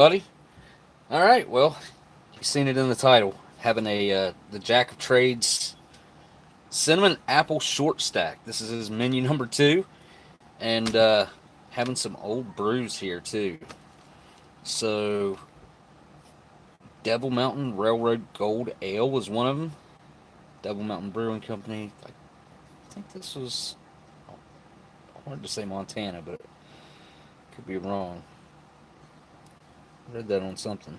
Buddy. All right, well, you've seen it in the title. Having the Jack of Trades cinnamon apple short stack. This is his menu number two, and having some old brews here too. So, Devil Mountain Railroad Gold Ale was one of them. Devil Mountain Brewing Company. I think this was. I wanted to say Montana, but it could be wrong. I read that on something.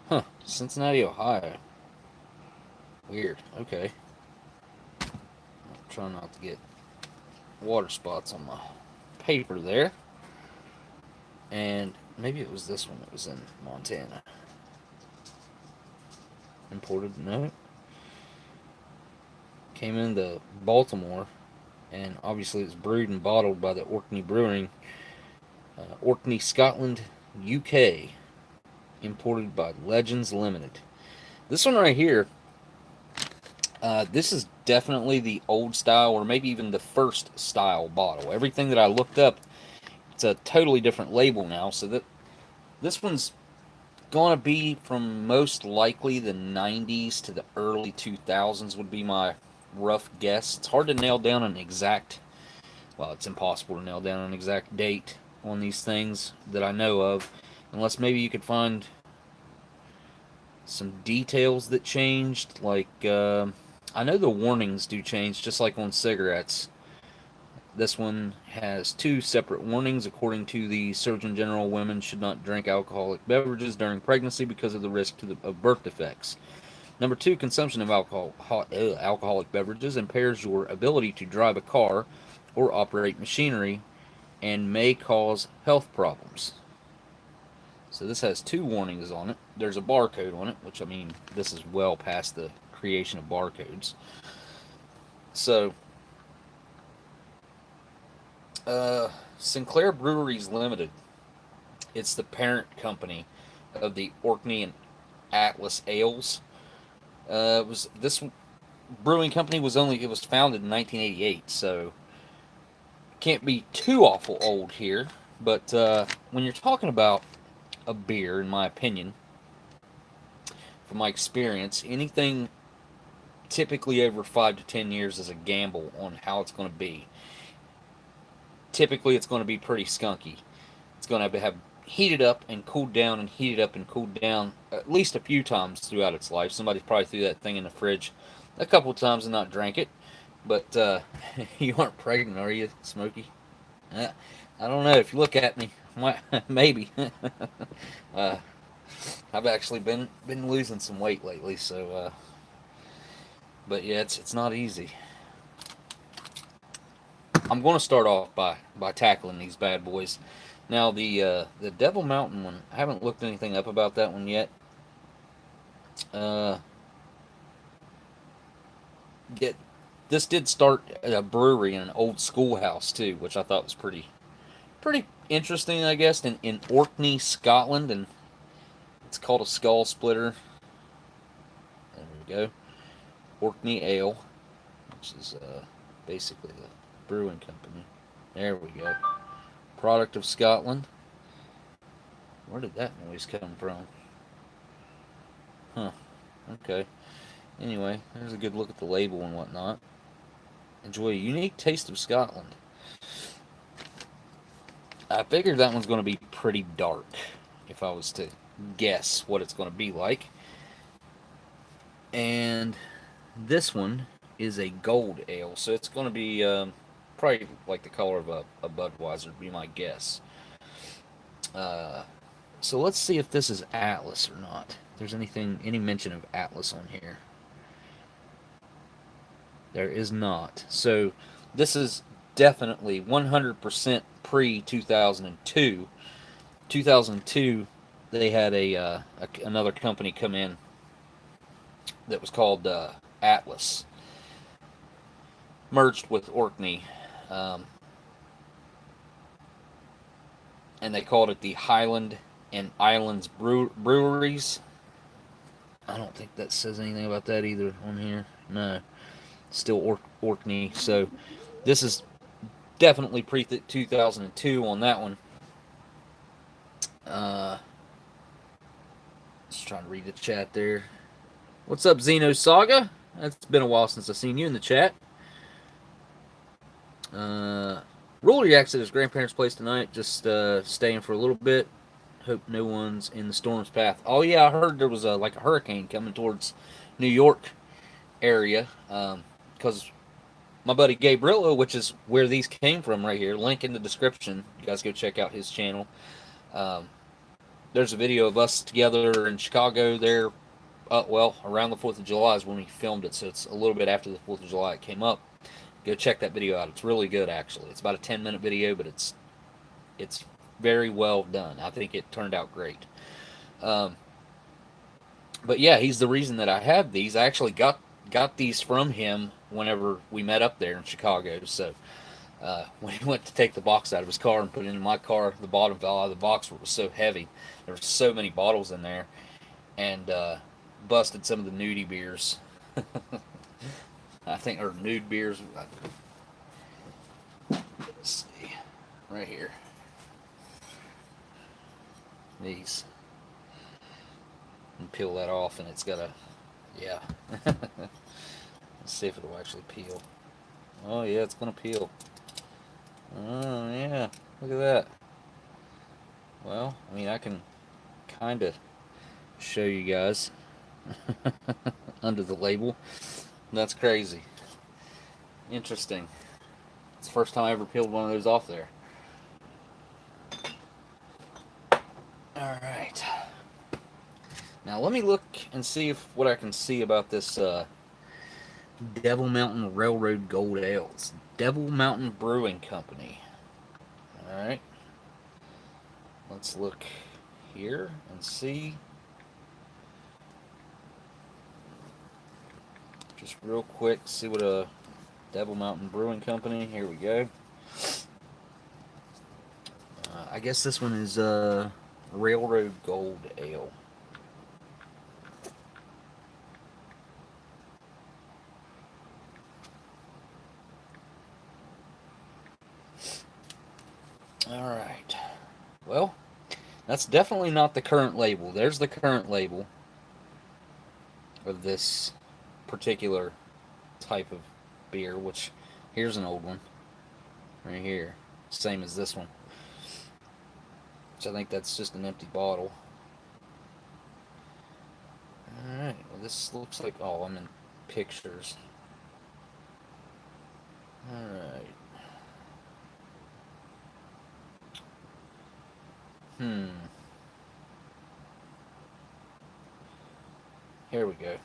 Huh? Cincinnati, Ohio. Weird. Okay. I'm trying not to get water spots on my paper there. And maybe it was this one that was in Montana. Imported? No. Came into Baltimore, and obviously it's brewed and bottled by the Orkney Brewing, Orkney, Scotland, UK. Imported by Legends Limited. This one right here, this is definitely the old style, or maybe even the first style bottle. Everything that I looked up, it's a totally different label now. So that this one's gonna be from most likely the 90s to the early 2000s would be my rough guess. It's hard to nail down an exact, well, it's impossible to nail down an exact date on these things that I know of, unless maybe you could find some details that changed. Like, I know the warnings do change, just like on cigarettes. This one has two separate warnings. According to the Surgeon General, women should not drink alcoholic beverages during pregnancy because of the risk of birth defects. Number two, consumption of alcoholic beverages impairs your ability to drive a car or operate machinery and may cause health problems. So this has two warnings on it. There's a barcode on it, which, I mean, this is well past the creation of barcodes. So, Sinclair Breweries Limited. It's the parent company of the Orkney and Atlas Ales. It was this brewing company it was founded in 1988, so can't be too awful old here. But when you're talking about a beer, in my opinion, from my experience, anything typically over 5 to 10 years is a gamble on how it's going to be. Typically, it's going to be pretty skunky. It's going to have heated up and cooled down and heated up and cooled down at least a few times throughout its life. Somebody probably threw that thing in the fridge a couple of times and not drank it. But you aren't pregnant, are you, Smokey? I don't know. If you look at me, maybe. uh, I've actually been losing some weight lately, so. But yeah, it's not easy. I'm going to start off by tackling these bad boys. Now the Devil Mountain one, I haven't looked anything up about that one yet. Uh, get this did start at a brewery in an old schoolhouse too, which I thought was pretty interesting, I guess, in Orkney, Scotland, and it's called a Skull Splitter. There we go, Orkney Ale, which is basically the brewing company. There we go. Product of Scotland. Where did that noise come from? Huh. Okay. Anyway, there's a good look at the label and whatnot. Enjoy a unique taste of Scotland. I figured that one's going to be pretty dark if I was to guess what it's going to be like. And this one is a gold ale, so it's going to be probably like the color of a Budweiser, would be my guess. Uh, so let's see if this is Atlas or not. If there's any mention of Atlas on here. There is not. So this is definitely 100% pre 2002. 2002, they had another company come in that was called Atlas, merged with Orkney, um, and they called it the Highland and Islands Breweries. I don't think that says anything about that either on here. No, still Orkney. So this is definitely pre 2002 on that one. Just trying to read the chat there. What's up, Xeno Saga? It's been a while since I've seen you in the chat. Ruler Yak's at his grandparents' place tonight, just staying for a little bit. Hope no one's in the storm's path. Oh yeah, I heard there was like a hurricane coming towards New York area. Because my buddy gabeRILLA, which is where these came from right here, link in the description. You guys go check out his channel. There's a video of us together in Chicago there. Well, around the 4th of July is when we filmed it, so it's a little bit after the 4th of July it came up. Go check that video out. It's really good, actually. It's about a 10-minute video, but it's very well done. I think it turned out great. But yeah, he's the reason that I have these. I actually got these from him whenever we met up there in Chicago. So when he went to take the box out of his car and put it in my car, the bottom fell out of the box where it was so heavy. There were so many bottles in there, and busted some of the nudie beers. I think, or nude beers. Let's see, right here. These. And peel that off, and it's got a, yeah. Let's see if it'll actually peel. Oh yeah, it's gonna peel. Oh yeah, look at that. Well, I mean, I can kind of show you guys under the label. That's crazy. Interesting. It's the first time I ever peeled one of those off there. Alright. Now let me look and see what I can see about this Devil Mountain Railroad Gold Ales. Devil Mountain Brewing Company. Alright. Let's look here and see. Just real quick, see what a Devil Mountain Brewing Company. Here we go. I guess this one is Railroad Gold Ale. Alright. Well, that's definitely not the current label. There's the current label of this particular type of beer, which here's an old one right here, same as this one, which I think that's just an empty bottle. Alright, well this looks like, oh, I'm in pictures. Alright. Here we go.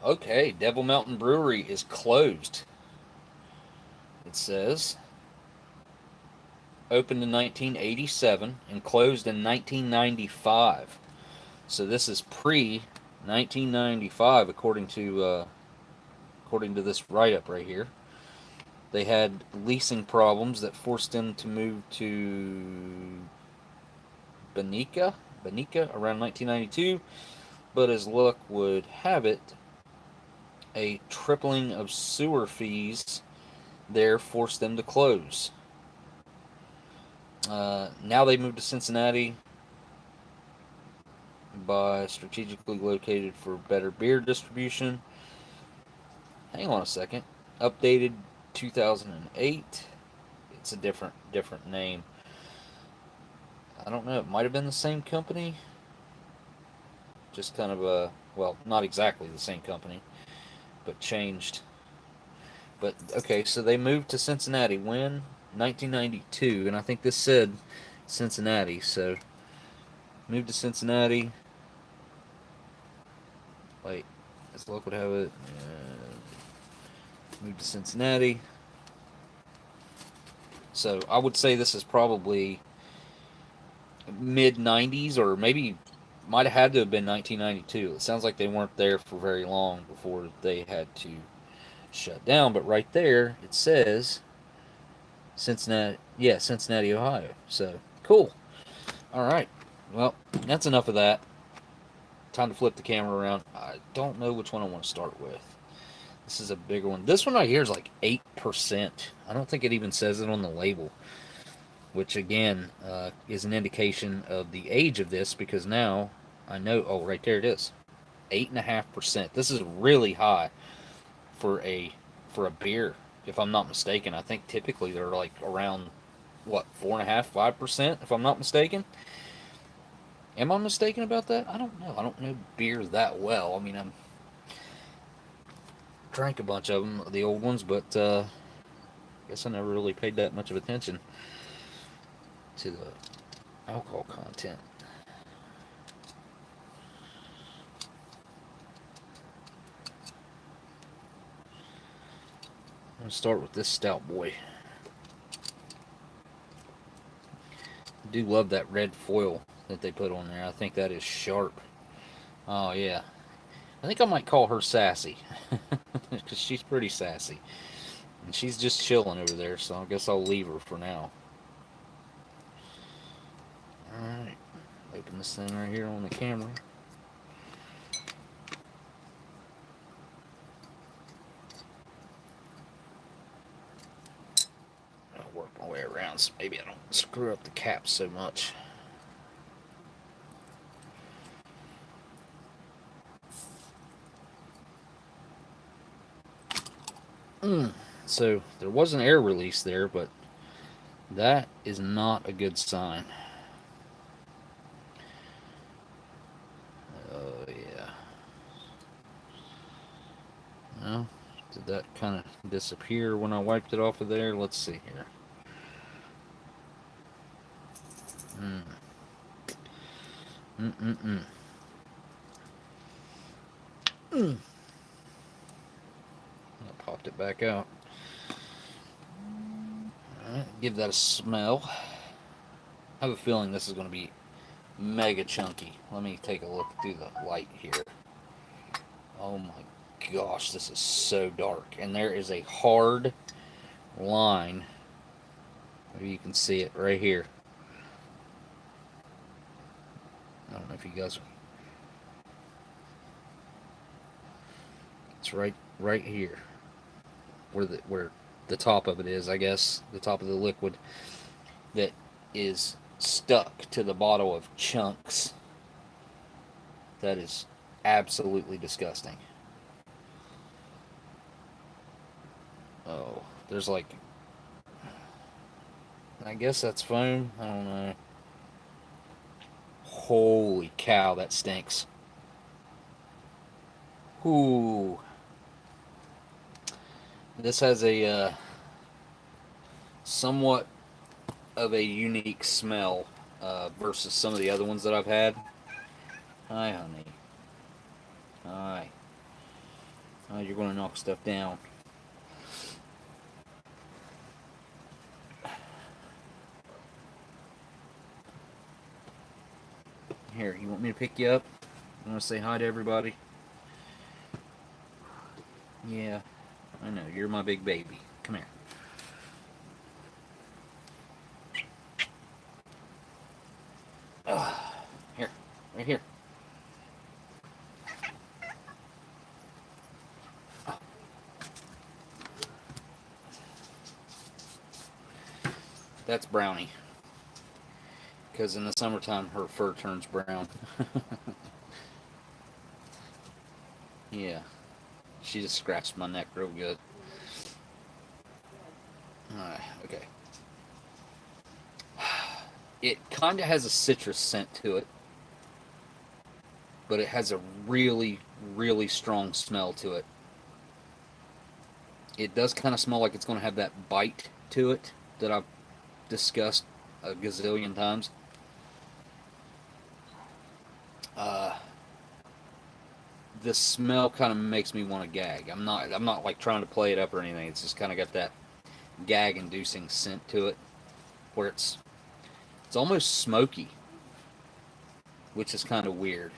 Okay, Devil Mountain Brewery is closed. It says opened in 1987 and closed in 1995. So this is pre-1995, according to this write-up right here. They had leasing problems that forced them to move to Benica around 1992. But as luck would have it, a tripling of sewer fees there forced them to close. Now they moved to Cincinnati by strategically located for better beer distribution. Hang on a second. Updated 2008. It's a different name. I don't know. It might have been the same company. Just kind of a, well, not exactly the same company, but changed. But okay, so they moved to Cincinnati when? 1992, and I think this said Cincinnati. So moved to Cincinnati. Wait, as luck would have it. Moved to Cincinnati. So I would say this is probably mid-90s, or maybe might have had to have been 1992. It sounds like they weren't there for very long before they had to shut down. But right there, it says Cincinnati. Yeah, Cincinnati, Ohio. So, cool. All right. Well, that's enough of that. Time to flip the camera around. I don't know which one I want to start with. This is a bigger one. This one right here is like 8%. I don't think it even says it on the label, which again is an indication of the age of this, because now I know. Oh, right there it is, 8.5%. This is really high for a beer, if I'm not mistaken. I think typically they're like around what, 4.5%, 5%, if I'm not mistaken. Am I mistaken about that? I don't know. I don't know beer that well. I mean, I'm drank a bunch of them, the old ones, but I guess I never really paid that much of attention to the alcohol content. I'm going to start with this stout boy. I do love that red foil that they put on there. I think that is sharp. Oh, yeah. I think I might call her Sassy, because she's pretty sassy. And she's just chilling over there, so I guess I'll leave her for now. Alright. Open this thing right here on the camera. I'll work my way around so maybe I don't screw up the cap so much. So there was an air release there, but that is not a good sign. Oh, yeah. Well, did that kind of disappear when I wiped it off of there? Let's see here. I popped it back out. Alright, give that a smell. I have a feeling this is going to be mega chunky. Let me take a look through the light here. Oh my gosh, this is so dark. And there is a hard line. Maybe you can see it right here. I don't know if you guys... It's right here. Where the top of it is, I guess. The top of the liquid that is stuck to the bottle of chunks. That is absolutely disgusting. Oh, there's like... I guess that's foam. I don't know. Holy cow, that stinks. Ooh. This has a somewhat of a unique smell versus some of the other ones that I've had. Hi, honey. Hi. Oh, you're going to knock stuff down. Here, you want me to pick you up? You want to say hi to everybody? Yeah, I know. You're my big baby. Come here. Here. Right here. That's Brownie. Because in the summertime, her fur turns brown. Yeah. She just scratched my neck real good. Alright, okay. It kind of has a citrus scent to it. But it has a really, really strong smell to it. It does kind of smell like it's going to have that bite to it that I've discussed a gazillion times. The smell kind of makes me want to gag. I'm not like trying to play it up or anything. It's just kind of got that gag-inducing scent to it, where it's almost smoky, which is kind of weird.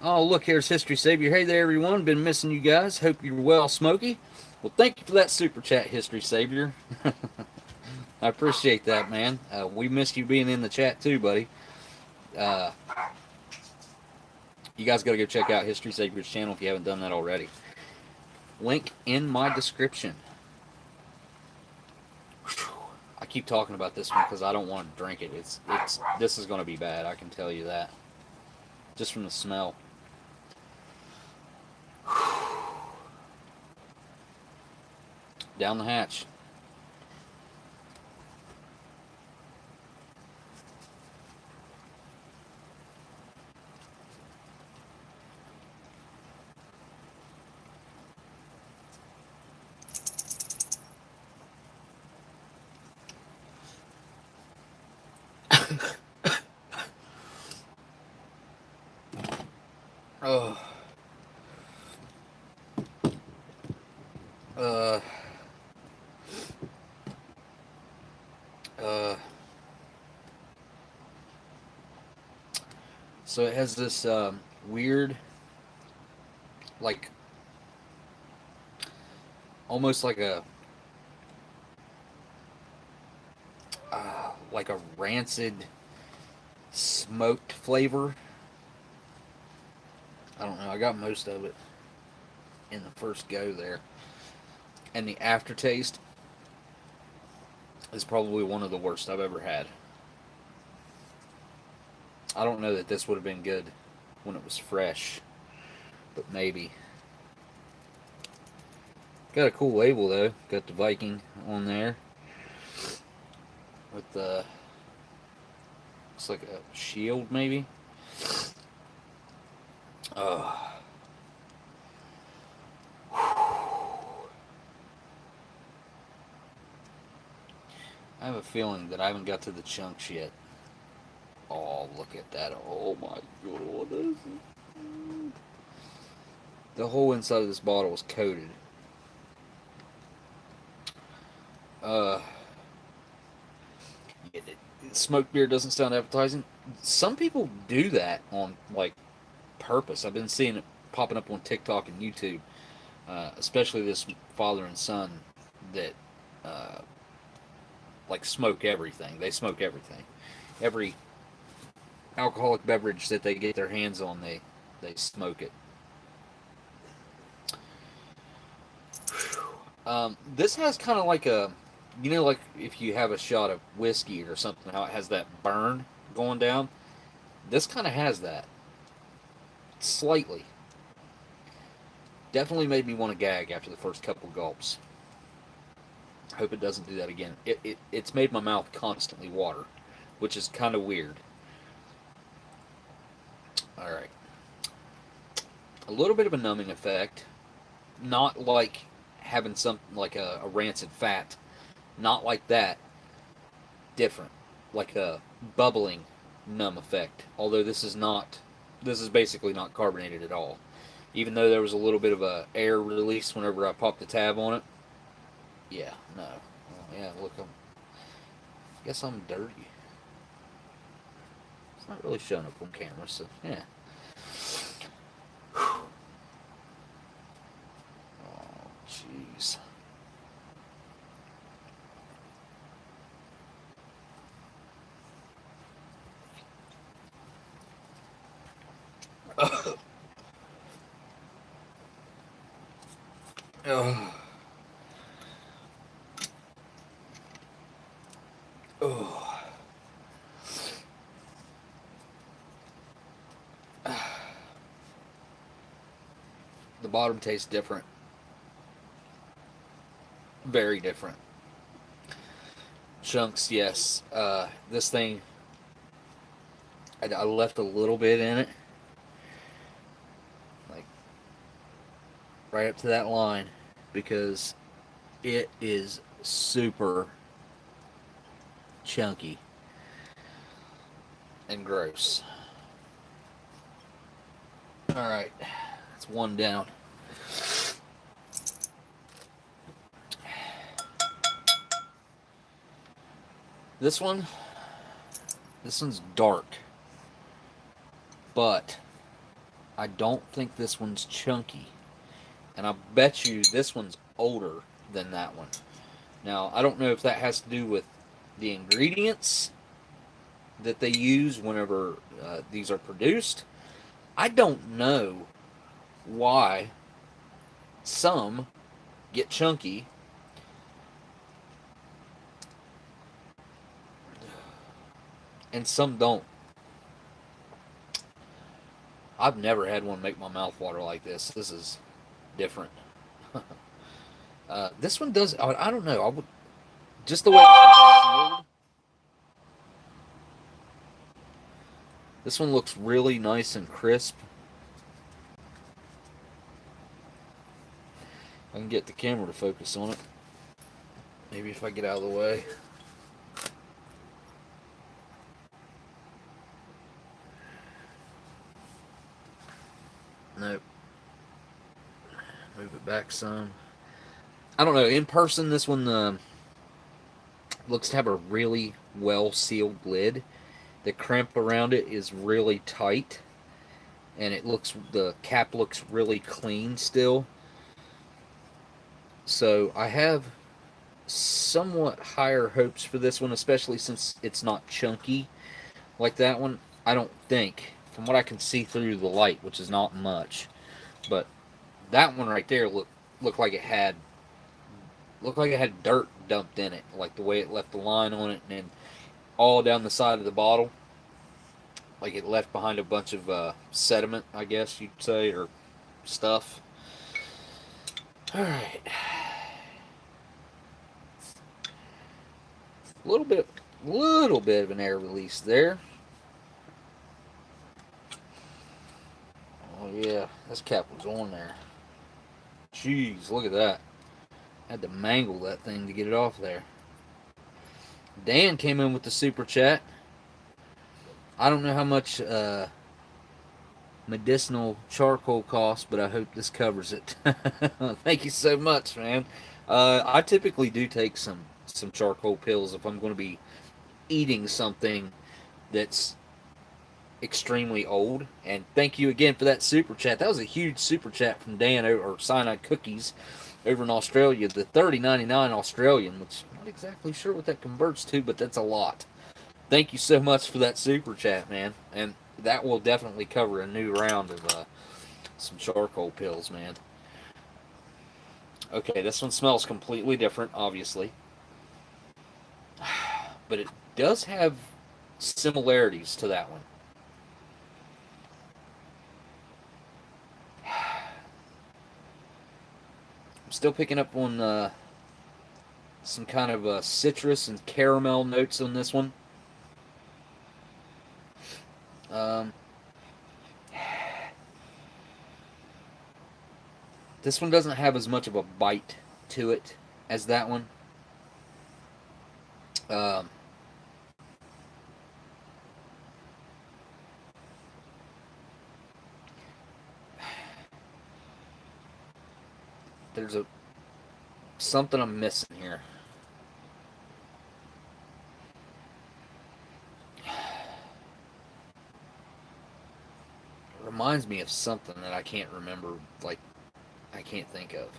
Oh, look, here's History Savior. Hey there, everyone. Been missing you guys. Hope you're well, Smokey. Well, thank you for that super chat, History Savior. I appreciate that, man. We missed you being in the chat too, buddy. You guys got to go check out History Sacred's channel if you haven't done that already. Link in my description. I keep talking about this one because I don't want to drink it. This is going to be bad. I can tell you that. Just from the smell. Down the hatch. Oh. So it has this weird, like, almost like a rancid smoked flavor. I don't know. I got most of it in the first go there. And the aftertaste is probably one of the worst I've ever had. I don't know that this would have been good when it was fresh, but maybe. Got a cool label though. Got the Viking on there with the, looks like a shield maybe. I have a feeling that I haven't got to the chunks yet. Oh, look at that. Oh my god. The whole inside of this bottle is coated. Smoked beer doesn't sound appetizing. Some people do that on, like, purpose. I've been seeing it popping up on TikTok and YouTube. Especially this father and son that, like, smoke everything. They smoke everything. Every alcoholic beverage that they get their hands on, they smoke it. This has kind of like a, you know, like if you have a shot of whiskey or something, how it has that burn going down. This kind of has that. Slightly. Definitely made me want to gag after the first couple gulps. Hope it doesn't do that again. It's made my mouth constantly water, which is kind of weird. Alright. A little bit of a numbing effect. Not like having something like a rancid fat. Not like that. Different. Like a bubbling numb effect. Although this is basically not carbonated at all. Even though there was a little bit of a air release whenever I popped the tab on it. Yeah, no. Well, yeah, look, I guess I'm dirty. It's not really showing up on camera, so yeah. Oh, jeez. Oh. Oh. The bottom tastes different. Very different. Chunks, yes. This thing, I left a little bit in it. Like, right up to that line. Because it is super chunky and gross. Alright, that's one down. This one's dark, but I don't think this one's chunky. And I bet you this one's older than that one. Now, I don't know if that has to do with the ingredients that they use whenever these are produced. I don't know why some get chunky and some don't. I've never had one make my mouth water like this. This is different. This one does. I don't know. I would just the way this one's sealed. This one looks really nice and crisp. I can get the camera to focus on it. Maybe if I get out of the way. Nope. Move it back some. I don't know. In person, this one looks to have a really well sealed lid. The crimp around it is really tight, and the cap looks really clean still. So I have somewhat higher hopes for this one, especially since it's not chunky like that one. I don't think, from what I can see through the light, which is not much, but that one right there looked like it had dirt dumped in it, like the way it left the line on it, and then all down the side of the bottle, like it left behind a bunch of sediment, I guess you'd say, or stuff. All right, little bit of an air release there. Oh yeah, this cap was on there. Jeez, look at that. Had to mangle that thing to get it off there. Dan came in with the super chat. I don't know how much medicinal charcoal costs, but I hope this covers it. Thank you so much, man. I typically do take some charcoal pills if I'm going to be eating something that's extremely old. And thank you again for that super chat. That was a huge super chat from Dan, or Cyanide Cookies, over in Australia. The $30.99 Australian, which I'm not exactly sure what that converts to, but that's a lot. Thank you so much for that super chat, man. And that will definitely cover a new round of some charcoal pills, man. Okay, this one smells completely different, obviously. But it does have similarities to that one. I'm still picking up on some kind of citrus and caramel notes on this one. This one doesn't have as much of a bite to it as that one. There's something I'm missing here. It reminds me of something that I can't remember, like, I can't think of.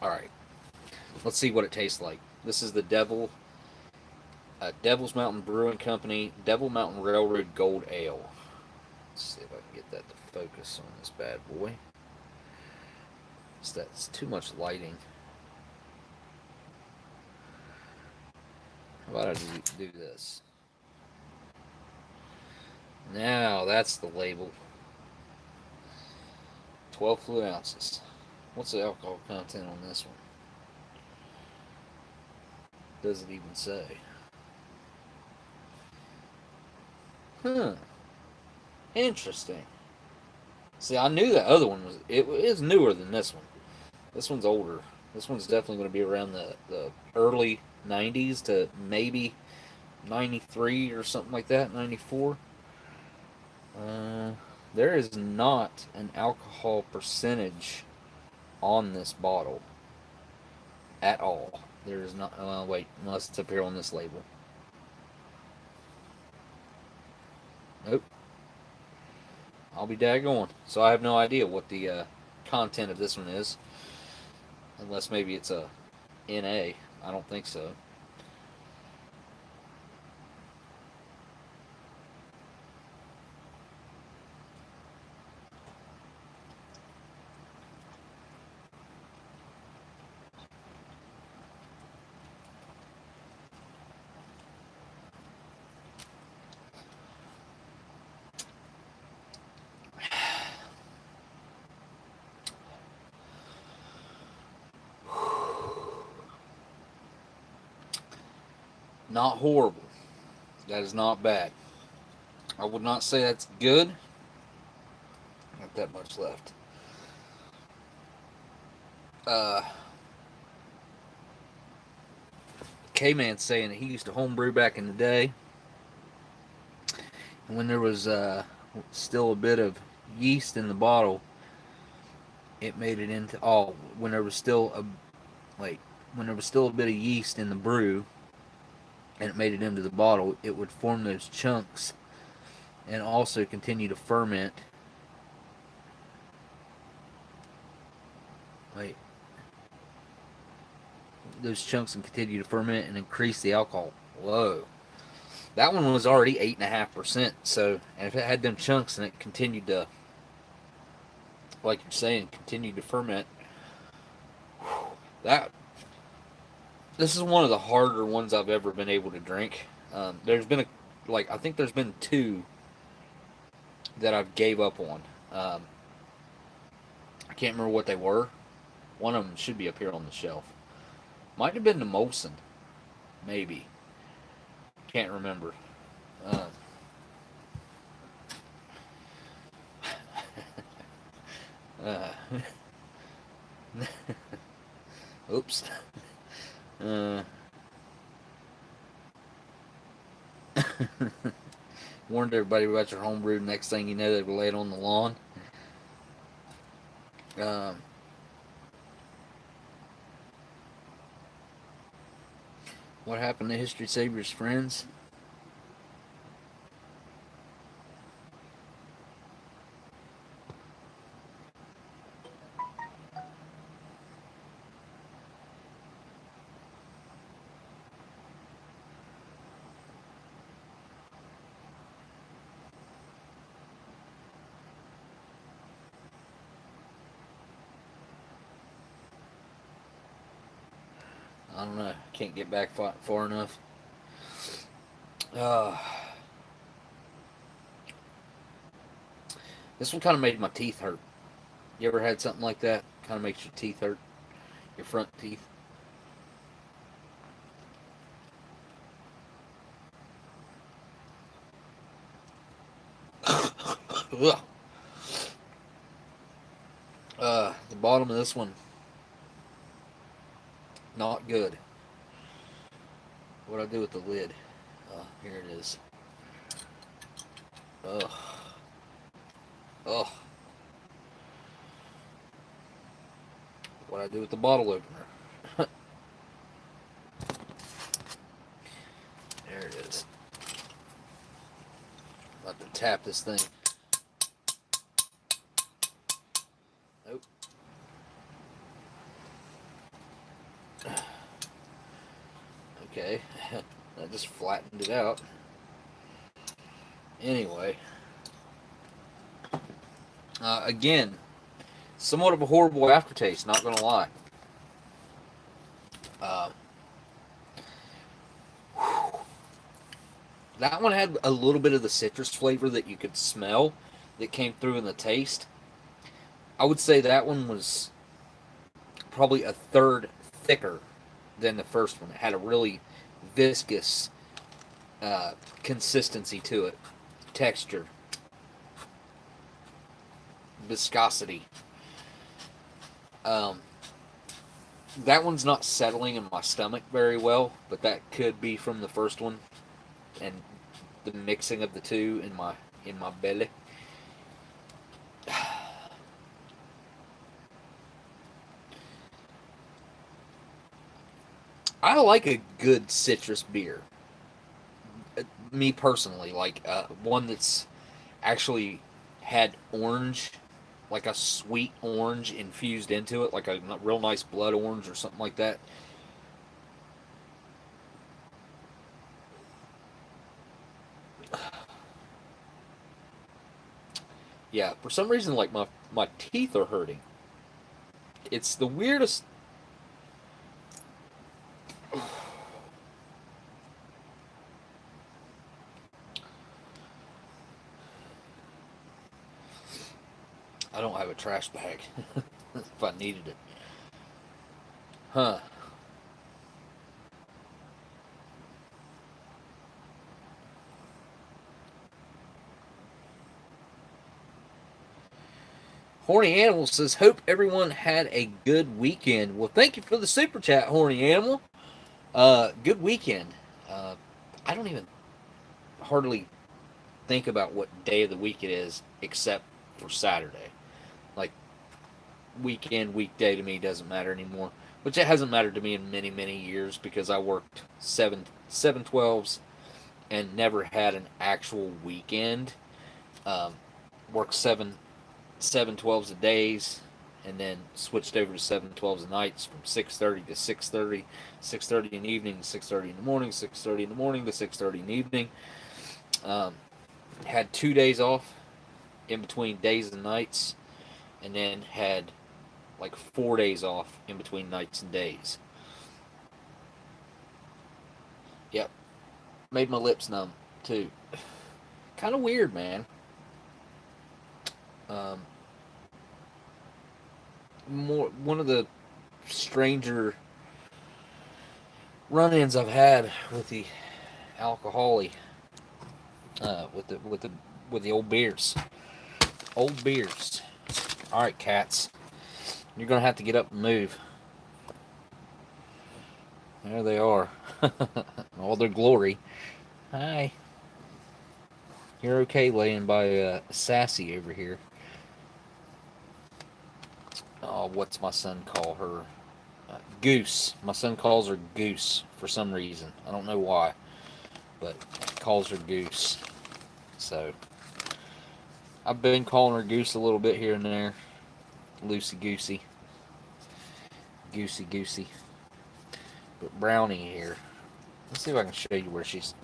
Alright. Let's see what it tastes like. This is the Devil's Mountain Brewing Company Devil Mountain Railroad Gold Ale. Let's see if I can get that to focus on this bad boy. That's too much lighting. How about I do this? Now that's the label. 12 fluid ounces. What's the alcohol content on this one? Does it even say? Huh. Interesting. See, I knew that other one is newer than this one. This one's older. This one's definitely going to be around the early 90s to maybe 93 or something like that, 94. There is not an alcohol percentage on this bottle at all. There is not. Wait, unless it's up here on this label. Nope. I'll be daggone. So I have no idea what the content of this one is. Unless maybe it's a NA. I don't think so. Not horrible. That is not bad. I would not say that's good. Not that much left. K-Man's saying that he used to homebrew back in the day. And when there was still a bit of yeast in the bottle, it made it into when there was still a bit of yeast in the brew and it made it into the bottle, it would form those chunks and also continue to ferment. Those chunks and continue to ferment and increase the alcohol. Whoa. That one was already 8.5%. So, and if it had them chunks and it continued to, like you're saying, continued to ferment, this is one of the harder ones I've ever been able to drink. There's been I think there's been two that I've gave up on. I can't remember what they were. One of them should be up here on the shelf. Might have been the Molson, maybe. Can't remember. Oops. Warned everybody about your homebrew. Next thing you know, they were laid on the lawn. What happened to History Savior's friends? I don't know. Can't get back far enough. This one kind of made my teeth hurt. You ever had something like that? Kind of makes your teeth hurt? Your front teeth? The bottom of this one, not good. What do I do with the lid? Here it is. Ugh. Ugh. What do I do with the bottle opener? There it is. I'm about to tap this thing. Nope. Okay. That just flattened it out. Anyway. Again, somewhat of a horrible aftertaste, not gonna lie. That one had a little bit of the citrus flavor that you could smell that came through in the taste. I would say that one was probably a third thicker than the first one. It had a really viscous consistency to it, texture, viscosity. That one's not settling in my stomach very well, but that could be from the first one and the mixing of the two in my belly. I like a good citrus beer. Me personally, like one that's actually had orange, like a sweet orange infused into it, like a real nice blood orange or something like that. Yeah, for some reason, like my teeth are hurting. It's the weirdest. I don't have a trash bag if I needed it. Huh. Horny Animal says, hope everyone had a good weekend. Well, thank you for the super chat, Horny Animal. Good weekend. I don't even hardly think about what day of the week it is except for Saturday. Like, weekend, weekday to me doesn't matter anymore. Which it hasn't mattered to me in many, many years because I worked 7/12s and never had an actual weekend. Worked 7/12s a days, and then switched over to 7/12s a nights from 6:30 to 6:30, 6:30 in the evening, 6:30 in the morning, 6:30 in the morning to 6:30 in the evening. Had 2 days off in between days and nights, and then had like 4 days off in between nights and days. Yep. Made my lips numb, too. Kind of weird, man. One of the stranger run-ins I've had with the alcohol-y, with the old beers. Old beers. All right, cats. You're going to have to get up and move. There they are. All their glory. Hi. You're okay laying by Sassy over here. Oh, what's my son call her? Goose. My son calls her Goose for some reason. I don't know why. But calls her Goose. So, I've been calling her Goose a little bit here and there. Loosey-goosey. Goosey-goosey. But Brownie here. Let's see if I can show you where she's...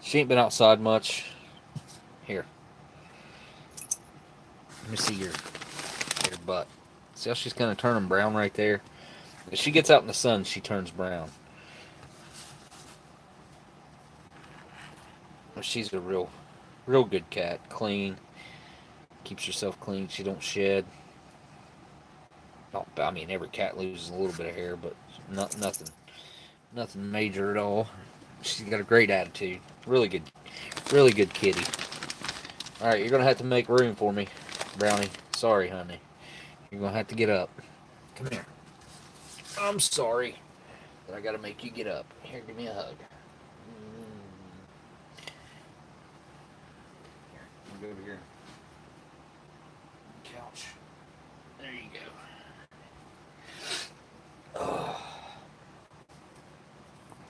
She ain't been outside much. Here. Let me see your butt. See how she's kind of turning brown right there? If she gets out in the sun, she turns brown. She's a real good cat. Clean. Keeps herself clean. She don't shed. I mean, every cat loses a little bit of hair, but nothing major at all. She's got a great attitude. Really good kitty. All right, you're gonna have to make room for me, Brownie. Sorry, honey. You're gonna have to get up. Come here. I'm sorry that I gotta make you get up. Here, give me a hug. Here, go over here. Couch. There you go.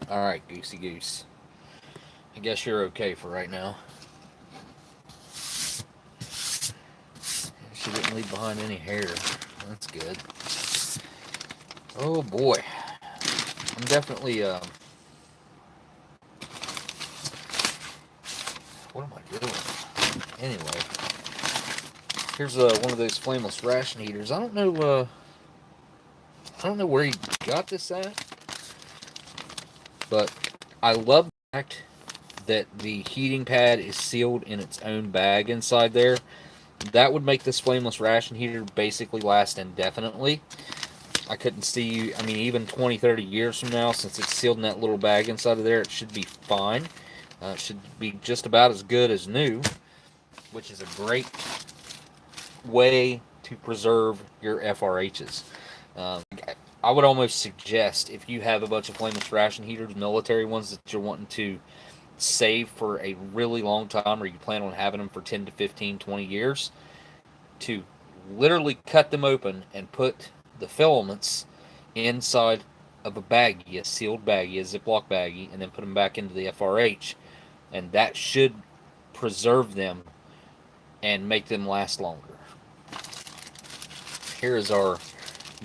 All right, Goosey Goose. I guess you're okay for right now. She didn't leave behind any hair. That's good. Oh boy. I'm definitely, what am I doing? Anyway. Here's one of those flameless ration heaters. I don't know where he got this at. But I love the fact that the heating pad is sealed in its own bag inside there. That would make this flameless ration heater basically last indefinitely. I couldn't see, I mean, even 20, 30 years from now, since it's sealed in that little bag inside of there, it should be fine. It should be just about as good as new, which is a great way to preserve your FRHs. I would almost suggest, if you have a bunch of flameless ration heaters, military ones that you're wanting to save for a really long time, or you plan on having them for 10 to 15, 20 years, to literally cut them open and put the filaments inside of a baggie, a sealed baggie, a Ziploc baggie, and then put them back into the FRH. And that should preserve them and make them last longer. Here is our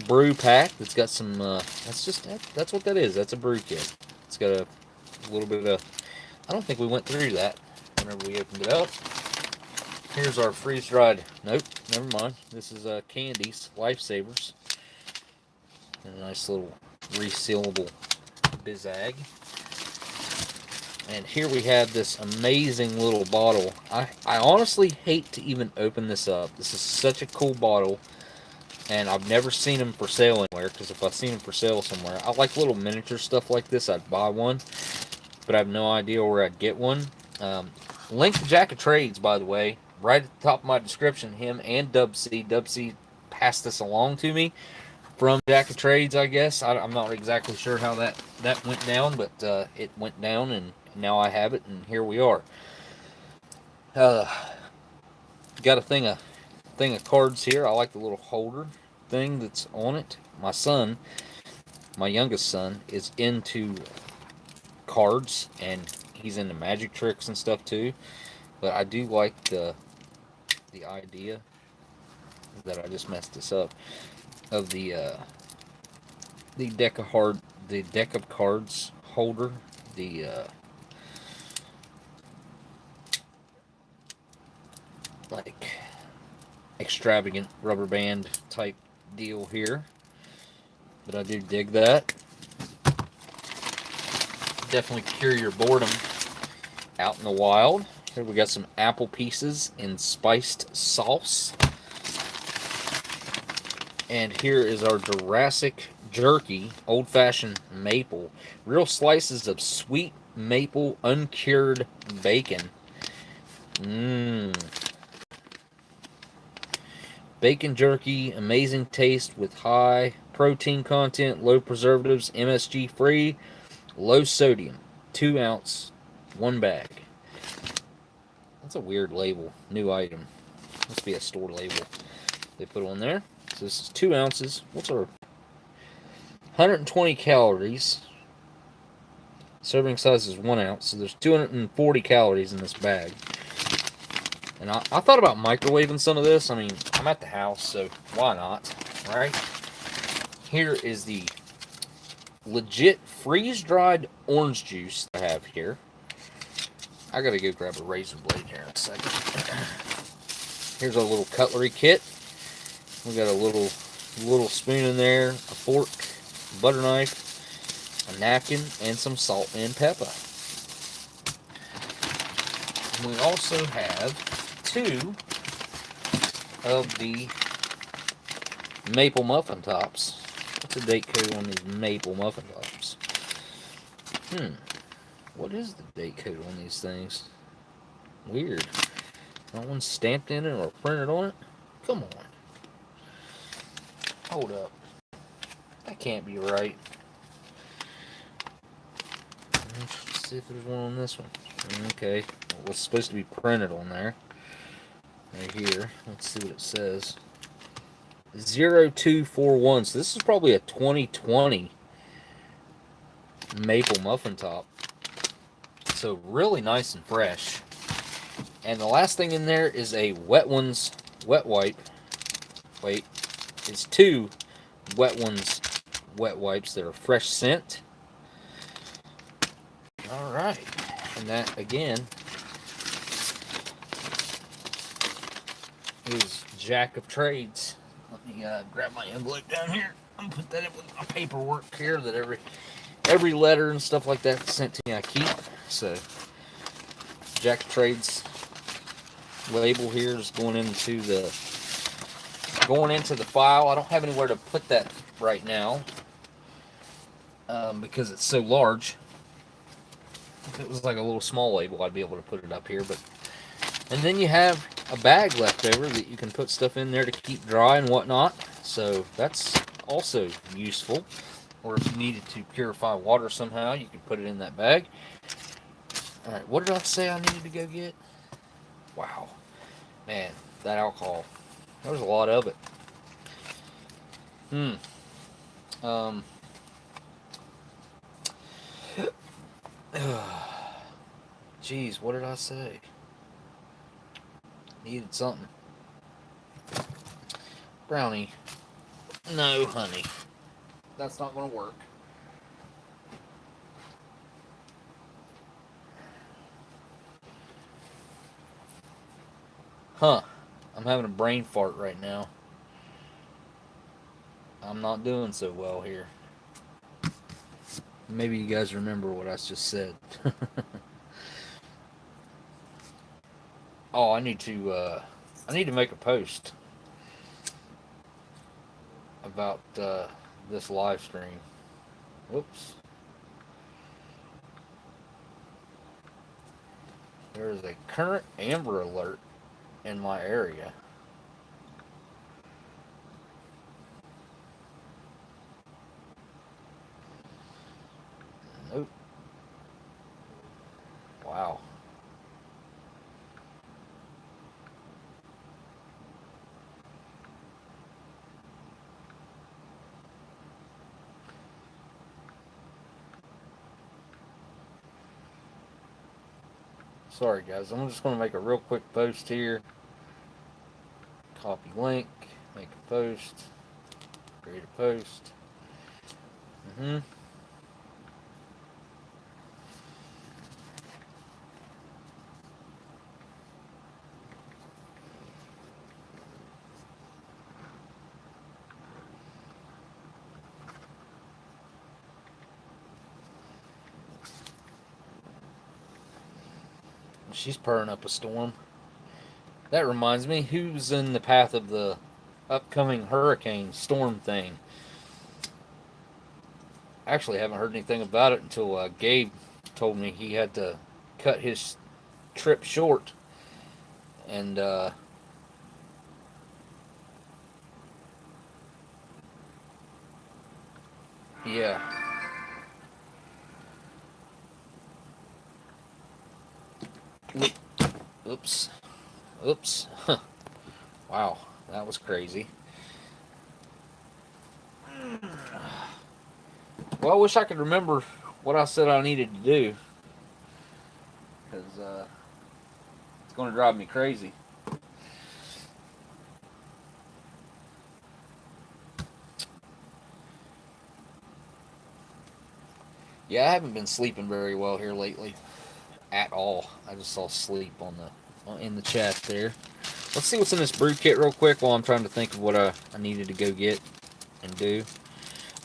brew pack that's got some, that's what that is. That's a brew kit. It's got a little bit of, I don't think we went through that whenever we opened it up. Here's our freeze-dried, nope, never mind. This is Candies, Lifesavers. And a nice little resealable bizag. And here we have this amazing little bottle. I honestly hate to even open this up. This is such a cool bottle. And I've never seen them for sale anywhere, because if I've seen them for sale somewhere, I like little miniature stuff like this, I'd buy one, but I have no idea where I'd get one. Link to Jack of Trades, by the way, right at the top of my description, him and Dub C. Dub C passed this along to me from Jack of Trades, I guess. I'm not exactly sure how that went down, but it went down, and now I have it, and here we are. Got a thing of cards here. I like the little holder thing that's on it. My youngest son, is into cards, and he's into magic tricks and stuff too. But I do like the idea that I just messed this up of the deck of cards holder, the like extravagant rubber band type deal here. But I do dig that. Definitely cure your boredom out in the wild. Here we got some apple pieces in spiced sauce. And here is our Jurassic Jerky, old-fashioned maple. Real slices of sweet maple uncured bacon. Bacon jerky, amazing taste with high protein content, low preservatives, MSG free, low sodium. 2 ounce, 1 bag. That's a weird label. New item. Must be a store label they put on there. So this is 2 ounces. What's our 120 calories? Serving size is 1 ounce, so there's 240 calories in this bag. And I thought about microwaving some of this. I mean, I'm at the house, so why not, right? Here is the legit freeze-dried orange juice I have here. I gotta go grab a razor blade here in a second. Here's our little cutlery kit. We got a little spoon in there, a fork, a butter knife, a napkin, and some salt and pepper. And we also have 2 of the maple muffin tops. What's the date code on these maple muffin tops? What is the date code on these things? Weird. Not one stamped in it or printed on it? Come on. Hold up. That can't be right. Let's see if there's one on this one. Okay. Well, it's supposed to be printed on there. Right here. Let's see what it says. 0241. So this is probably a 2020 maple muffin top. So really nice and fresh. And the last thing in there is a Wet Ones wet wipe. Wait. It's 2 Wet Ones wet wipes that are fresh scent. Alright. And that, again, is Jack of Trades. Let me grab my envelope down here and put that in with my paperwork here that every letter and stuff like that sent to me I keep. So, Jack of Trades label here is going into the file. I don't have anywhere to put that right now because it's so large. If it was like a little small label, I'd be able to put it up here. And then you have a bag left over that you can put stuff in there to keep dry and whatnot. So that's also useful. Or if you needed to purify water somehow, you could put it in that bag. Alright, what did I say I needed to go get? Wow. Man, that alcohol. There's a lot of it. Jeez, what did I say? Needed something. Brownie. No, honey. That's not going to work. Huh. I'm having a brain fart right now. I'm not doing so well here. Maybe you guys remember what I just said. Oh, I need to make a post about this live stream. Whoops. There is a current Amber Alert in my area. Nope. Wow. Sorry guys, I'm just going to make a real quick post here. Copy link, make a post, create a post. She's purring up a storm. That reminds me, who's in the path of the upcoming hurricane storm thing? Actually, I haven't heard anything about it until Gabe told me he had to cut his trip short. And, yeah. Oops. Oops. Wow, that was crazy. Well, I wish I could remember what I said I needed to do. Because it's going to drive me crazy. Yeah, I haven't been sleeping very well here lately. At all. I just saw sleep on in the chat there. Let's see what's in this brew kit real quick while I'm trying to think of what I needed to go get and do.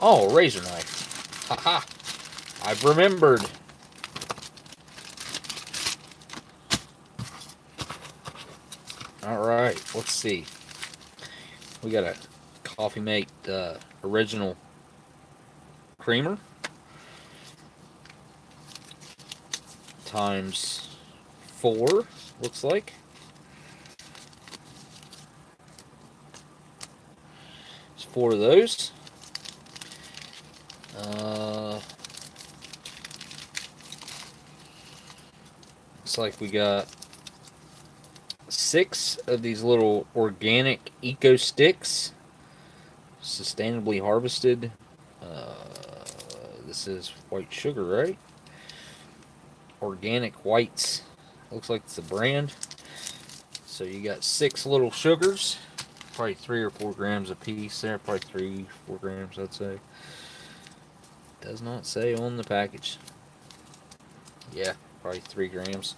Oh, a razor knife. Haha. I've remembered. Alright, let's see. We got a Coffee Mate original creamer. Times 4, looks like. There's 4 of those. Looks like we got 6 of these little organic eco sticks, sustainably harvested. This is white sugar, right? Organic whites. Looks like it's a brand. So you got 6 little sugars, probably 3 or 4 grams a piece there, probably 3, 4 grams, I'd say. Does not say on the package. Yeah, probably 3 grams.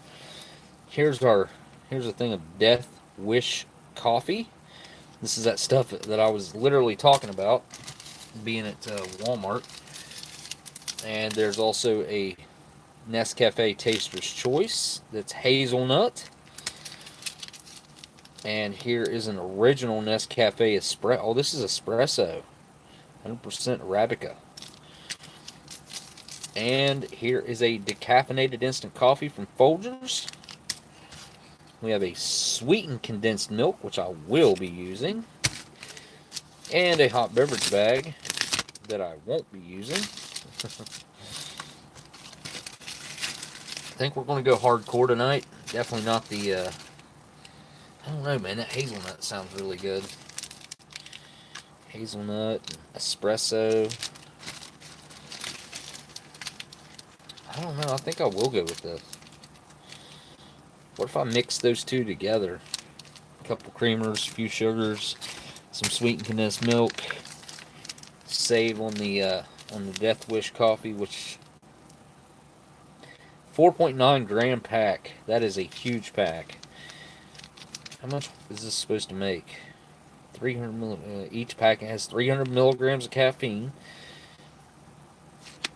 Here's a thing of Death Wish coffee. This is that stuff that I was literally talking about, being at Walmart. And there's also a Nescafe Taster's Choice that's hazelnut. And here is an original Nescafe espresso. Oh, this is espresso. 100% Arabica. And here is a decaffeinated instant coffee from Folgers. We have a sweetened condensed milk, which I will be using. And a hot beverage bag that I won't be using. I think we're going to go hardcore tonight. Definitely not the, I don't know, man. That hazelnut sounds really good. Hazelnut, espresso. I don't know. I think I will go with this. What if I mix those two together? A couple creamers, a few sugars, some sweetened condensed milk. Save on the Death Wish coffee, which 4.9 gram pack. That is a huge pack. How much is this supposed to make? 300 each pack has 300 milligrams of caffeine,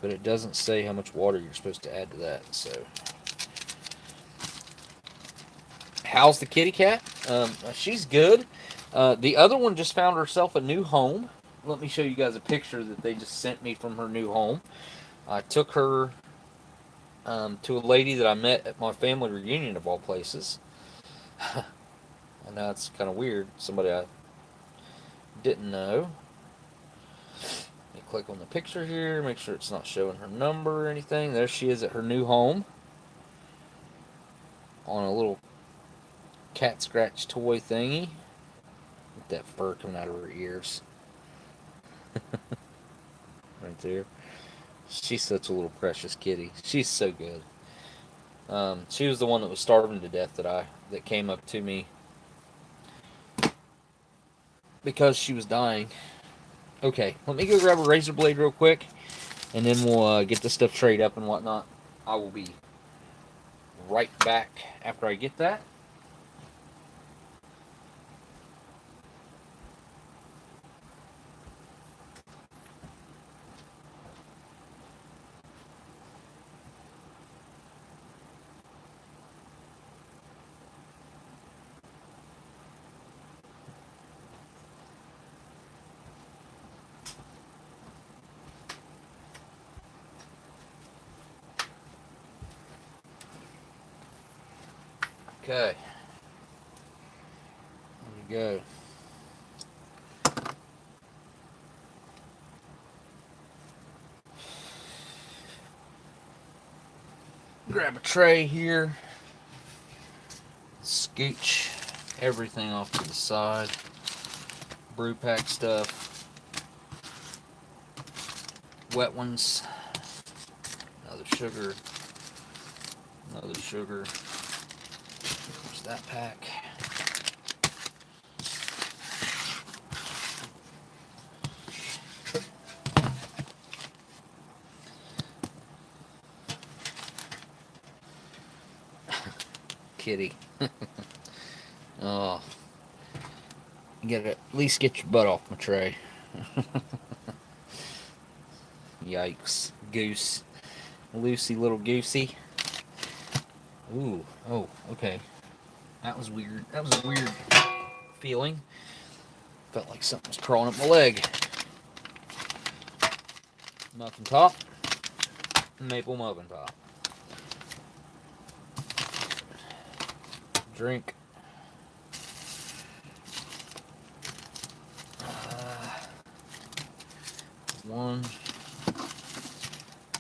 but it doesn't say how much water you're supposed to add to that. So, how's the kitty cat? She's good. The other one just found herself a new home. Let me show you guys a picture that they just sent me from her new home. I took her to a lady that I met at my family reunion, of all places. And now it's kind of weird. Somebody I didn't know. Let me click on the picture here, make sure it's not showing her number or anything. There she is at her new home on a little cat scratch toy thingy with that fur coming out of her ears. Right there. She's such a little precious kitty. She's so good. She was the one that was starving to death that came up to me because she was dying. Okay, let me go grab a razor blade real quick, and then we'll get this stuff trayed up and whatnot. I will be right back after I get that. Okay. There we go. Grab a tray here. Scooch everything off to the side. Brew pack stuff. Wet ones. Another sugar. Another sugar. There's that pack. Kitty. Oh. You gotta at least get your butt off my tray. Yikes. Goose. Lucy, little goosey. Ooh. Oh, okay. That was weird. That was a weird feeling. Felt like something was crawling up my leg. Muffin top. Maple muffin top. Drink. One,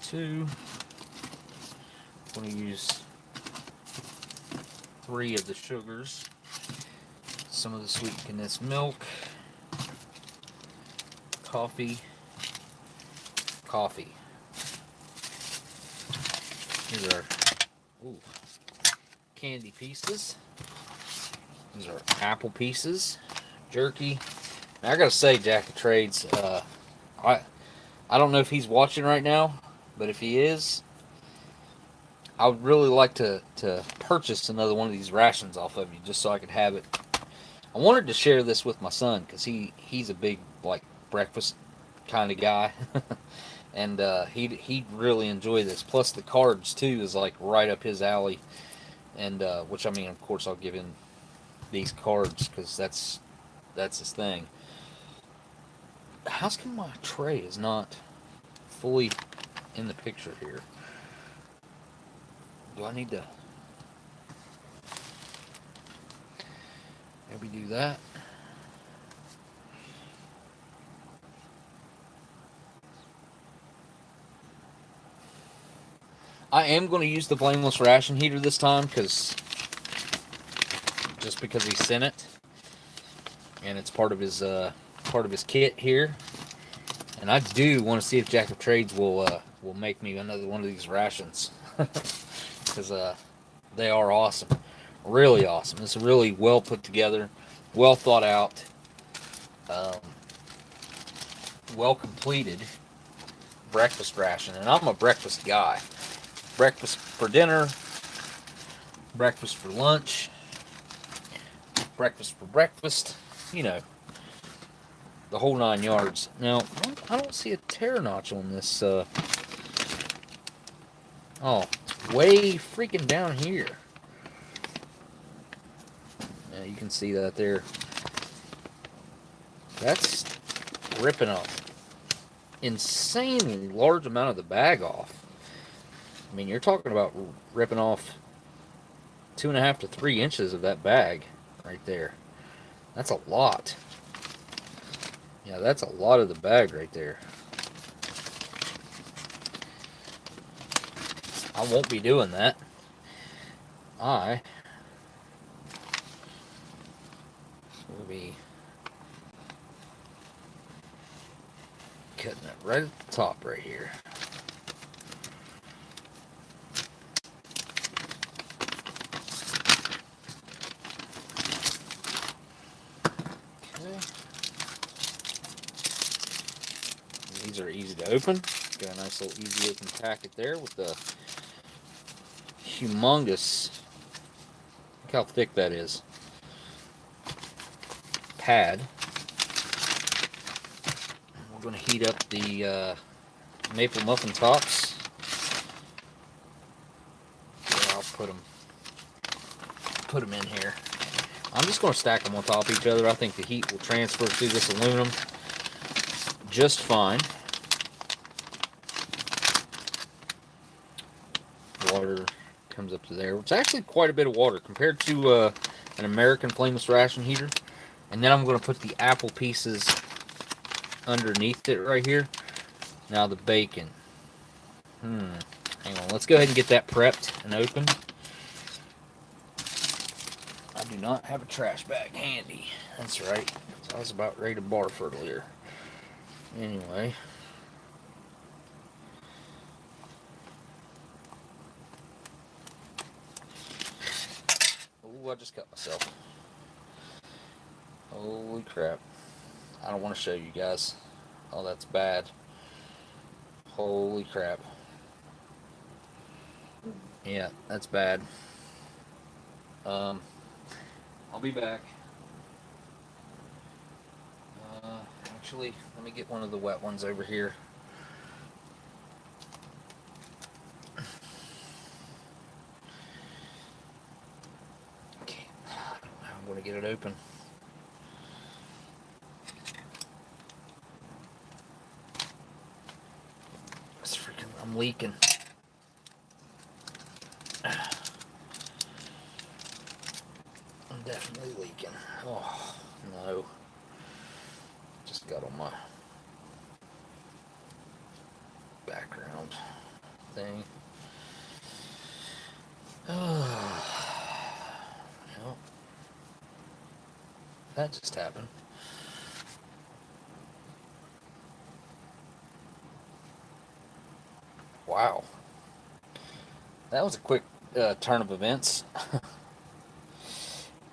two. I'm going to use 3 of the sugars. Some of the sweet condensed milk. Coffee. Coffee. These are candy pieces. These are apple pieces. Jerky. Now, I gotta say, Jack of Trades, I don't know if he's watching right now, but if he is, I would really like to purchase another one of these rations off of you, just so I could have it. I wanted to share this with my son, because he's a big, like, breakfast kind of guy. And he'd really enjoy this. Plus the cards, too, is, like, right up his alley. And, which, I mean, of course, I'll give him these cards, because that's his thing. How come my tray is not fully in the picture here? Do I need to maybe do that? I am going to use the flameless ration heater this time, just because he sent it, and it's part of his kit here. And I do want to see if Jack of Trades will make me another one of these rations, because they are awesome, really awesome. It's really well put together, well thought out, well completed breakfast ration. And I'm a breakfast guy. Breakfast for dinner, breakfast for lunch, breakfast for breakfast, you know, the whole 9 yards. Now, I don't see a tear notch on this. Oh, it's way freaking down here. Yeah, you can see that there. That's ripping an insanely large amount of the bag off. I mean, you're talking about ripping off 2.5 to 3 inches of that bag. right there. That's a lot. Yeah, that's a lot of the bag right there. I won't be doing that. I will be cutting it right at the top right here. Okay. These are easy to open. Got a nice little easy open packet there with the humongous, look how thick that is, pad. We're going to heat up the maple muffin tops. Yeah, I'll put them in here. I'm just going to stack them on top of each other. I think the heat will transfer through this aluminum just fine. Water comes up to there. It's actually quite a bit of water compared to an American flameless ration heater. And then I'm going to put the apple pieces underneath it right here. Now the bacon. Hang on. Let's go ahead and get that prepped and opened. I do not have a trash bag handy. That's right. I was about ready to barf earlier. Anyway. Oh, I just cut myself. Holy crap. I don't want to show you guys. Oh, that's bad. Holy crap. Yeah, that's bad. I'll be back. Actually, let me get one of the wet ones over here. Okay, I'm going to get it open. It's freaking, I'm leaking. I'm definitely leaking. Oh, no. Just got on my background thing. Oh, well, that just happened. Wow. That was a quick turn of events.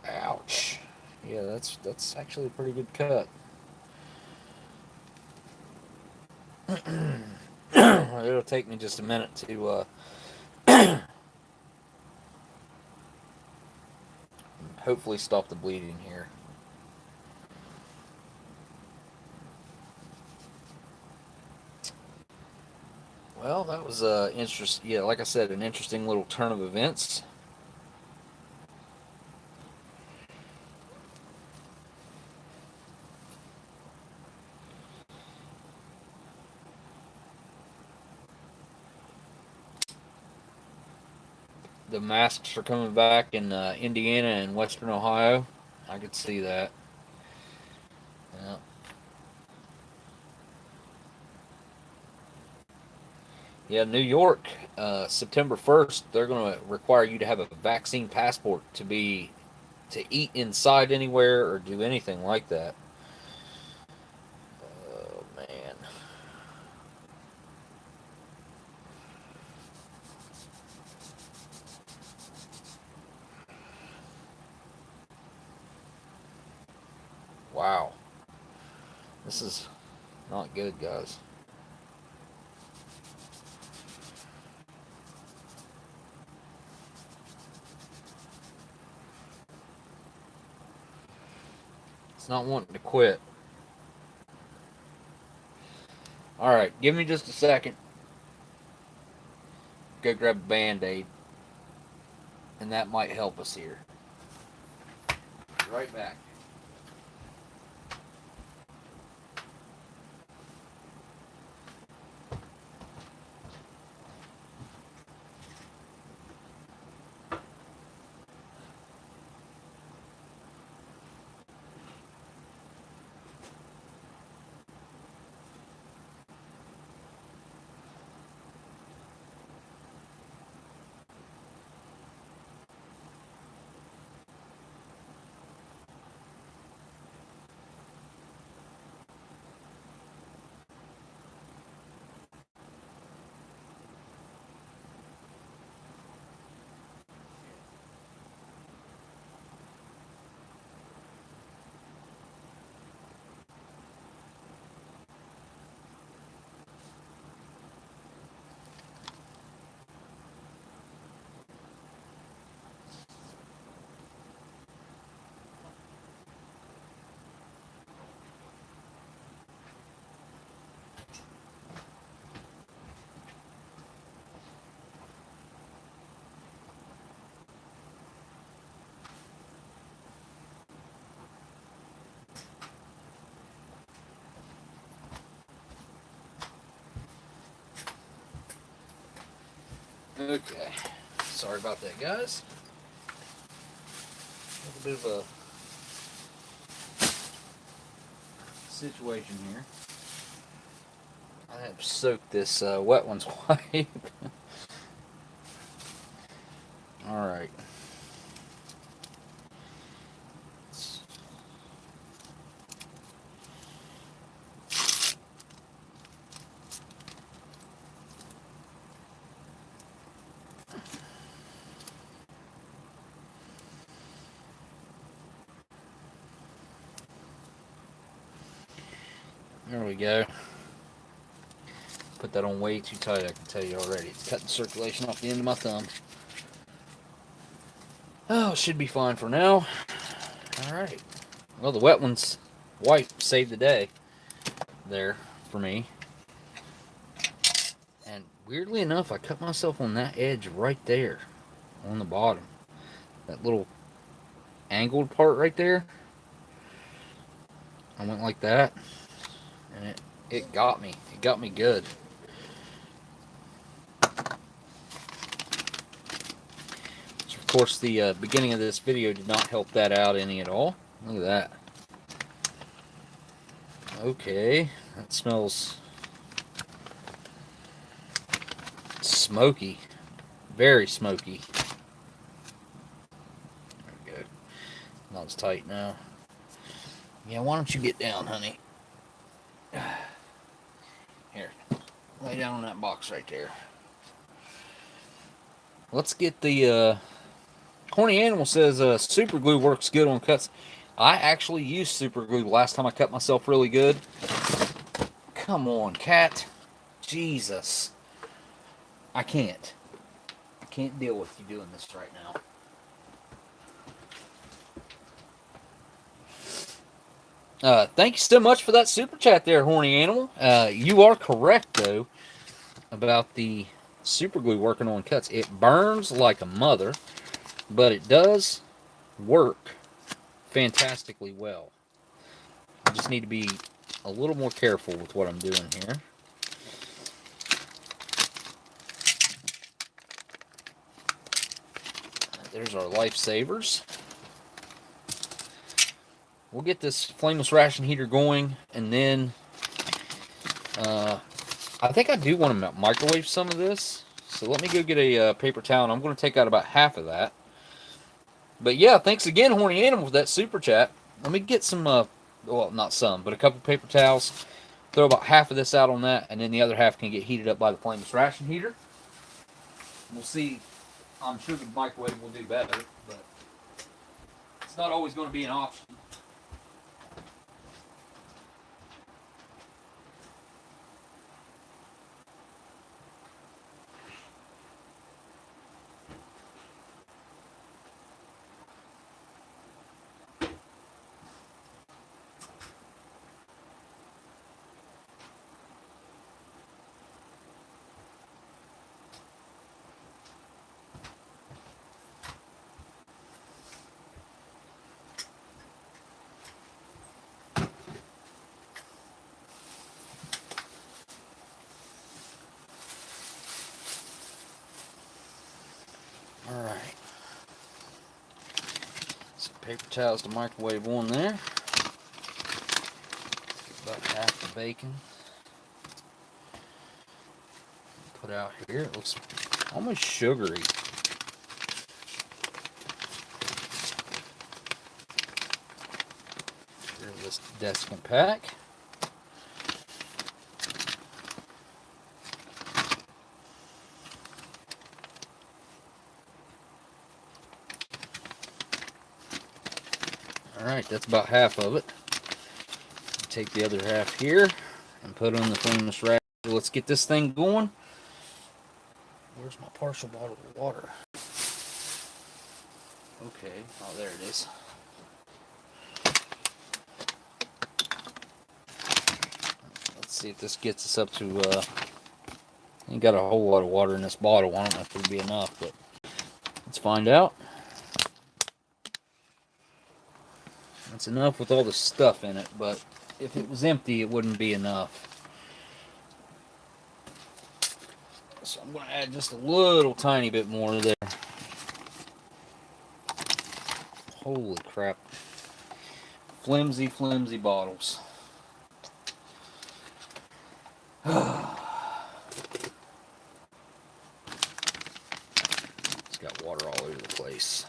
Ouch. Yeah, that's actually a pretty good cut. It'll take me just a minute to hopefully stop the bleeding here. Well, that was interesting. Yeah, like I said, an interesting little turn of events. The masks are coming back in Indiana and Western Ohio. I could see that. Yeah. Yeah, New York, September 1st, they're going to require you to have a vaccine passport to eat inside anywhere or do anything like that. Oh, man. Wow. This is not good, guys. It's not wanting to quit. Alright, give me just a second. Go grab a Band-Aid. And that might help us here. Be right back. Okay. Sorry about that, guys. A little bit of a situation here. I have soaked this wet one's wipe. Alright. There we go. Put that on way too tight, I can tell you already. It's cutting circulation off the end of my thumb. Oh, it should be fine for now. Alright. Well, the wet one's wipe saved the day there for me. And weirdly enough, I cut myself on that edge right there on the bottom. That little angled part right there. I went like that. And it got me. It got me good. So of course, the beginning of this video did not help that out any at all. Look at that. Okay, that smells smoky. Very smoky. There we go. Not as tight now. Yeah, why don't you get down, honey? Here, lay down on that box right there. Let's get the Horny Animal says super glue works good on cuts. I actually used super glue the last time I cut myself really good. Come on, cat. Jesus. I can't deal with you doing this right now. Thank you so much for that super chat there, Horny Animal. You are correct, though, about the super glue working on cuts. It burns like a mother, but it does work fantastically well. I just need to be a little more careful with what I'm doing here. There's our lifesavers. We'll get this flameless ration heater going, and then I think I do want to microwave some of this. So let me go get a paper towel, and I'm going to take out about half of that. But yeah, thanks again, Horny Animal, for that super chat. Let me get some, well, not some, but a couple paper towels. Throw about half of this out on that, and then the other half can get heated up by the flameless ration heater. We'll see. I'm sure the microwave will do better, but it's not always going to be an option. Alright. Some paper towels to microwave on there. About half the bacon. Put out here. It looks almost sugary. Here's this desiccant pack. Alright, that's about half of it. Take the other half here and put on the flameless ration. Let's get this thing going. Where's my partial bottle of water? Okay, oh, there it is. Let's see if this gets us up to, ain't got a whole lot of water in this bottle. I don't know if it'll be enough, but let's find out. It's enough with all the stuff in it, but if it was empty, it wouldn't be enough. So I'm going to add just a little tiny bit more there. Holy crap. Flimsy, flimsy bottles. It's got water all over the place.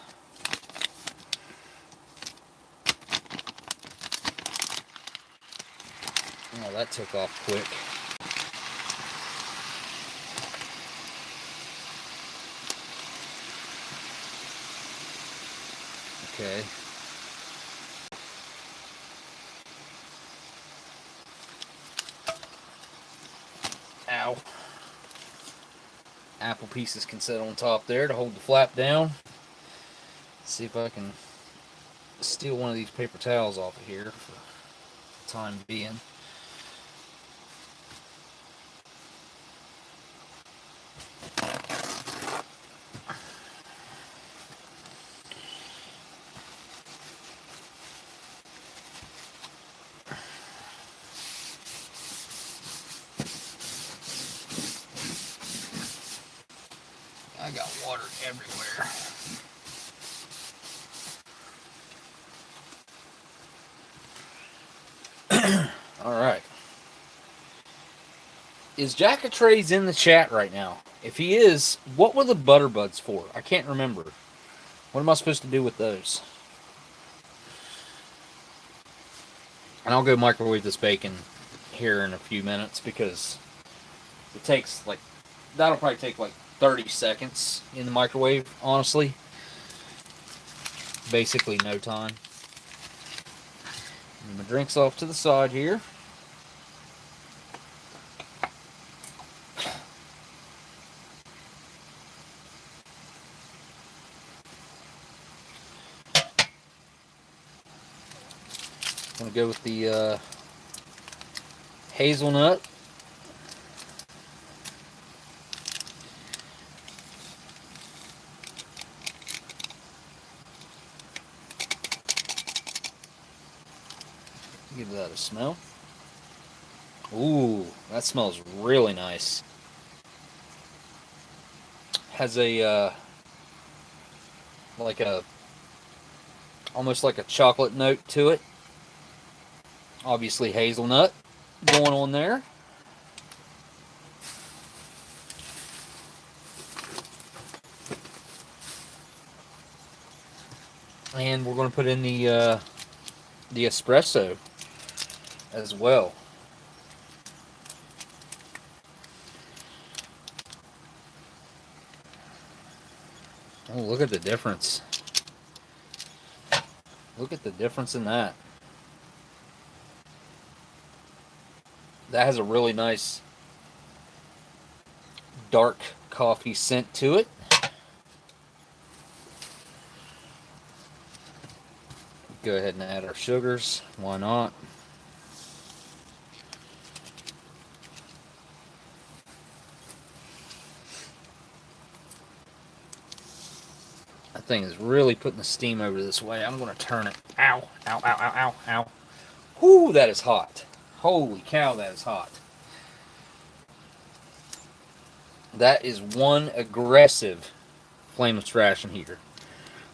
Oh, that took off quick. Okay. Ow. Apple pieces can sit on top there to hold the flap down. Let's see if I can steal one of these paper towels off of here for the time being. I got water everywhere. Alright. Is Jack of Trades in the chat right now? If he is, what were the butter buds for? I can't remember. What am I supposed to do with those? And I'll go microwave this bacon here in a few minutes because it takes like, that'll probably take like 30 seconds in the microwave, honestly. Basically no time. And my drink's off to the side here. I'm going to go with the hazelnut. Give that a smell. Ooh, that smells really nice. Has a like a almost like a chocolate note to it. Obviously hazelnut going on there. And we're going to put in the espresso as well. Oh, look at the difference. Look at the difference in that. That has a really nice dark coffee scent to it. Go ahead and add our sugars. Why not? That thing is really putting the steam over this way. I'm going to turn it. Ow, ow, ow, ow, ow, ow. Whoo, that is hot. Holy cow, that is hot. That is one aggressive flameless ration heater.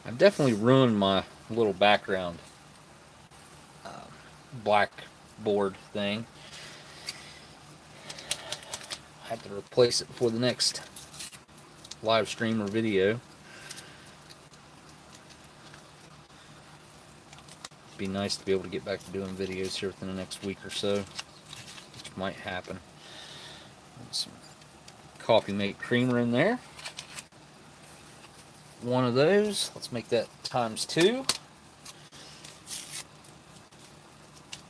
I've definitely ruined my little background blackboard thing. I have to replace it for the next live stream or video. It'd be nice to be able to get back to doing videos here within the next week or so, which might happen. Some coffee mate creamer in there. One of those. Let's make that times 2.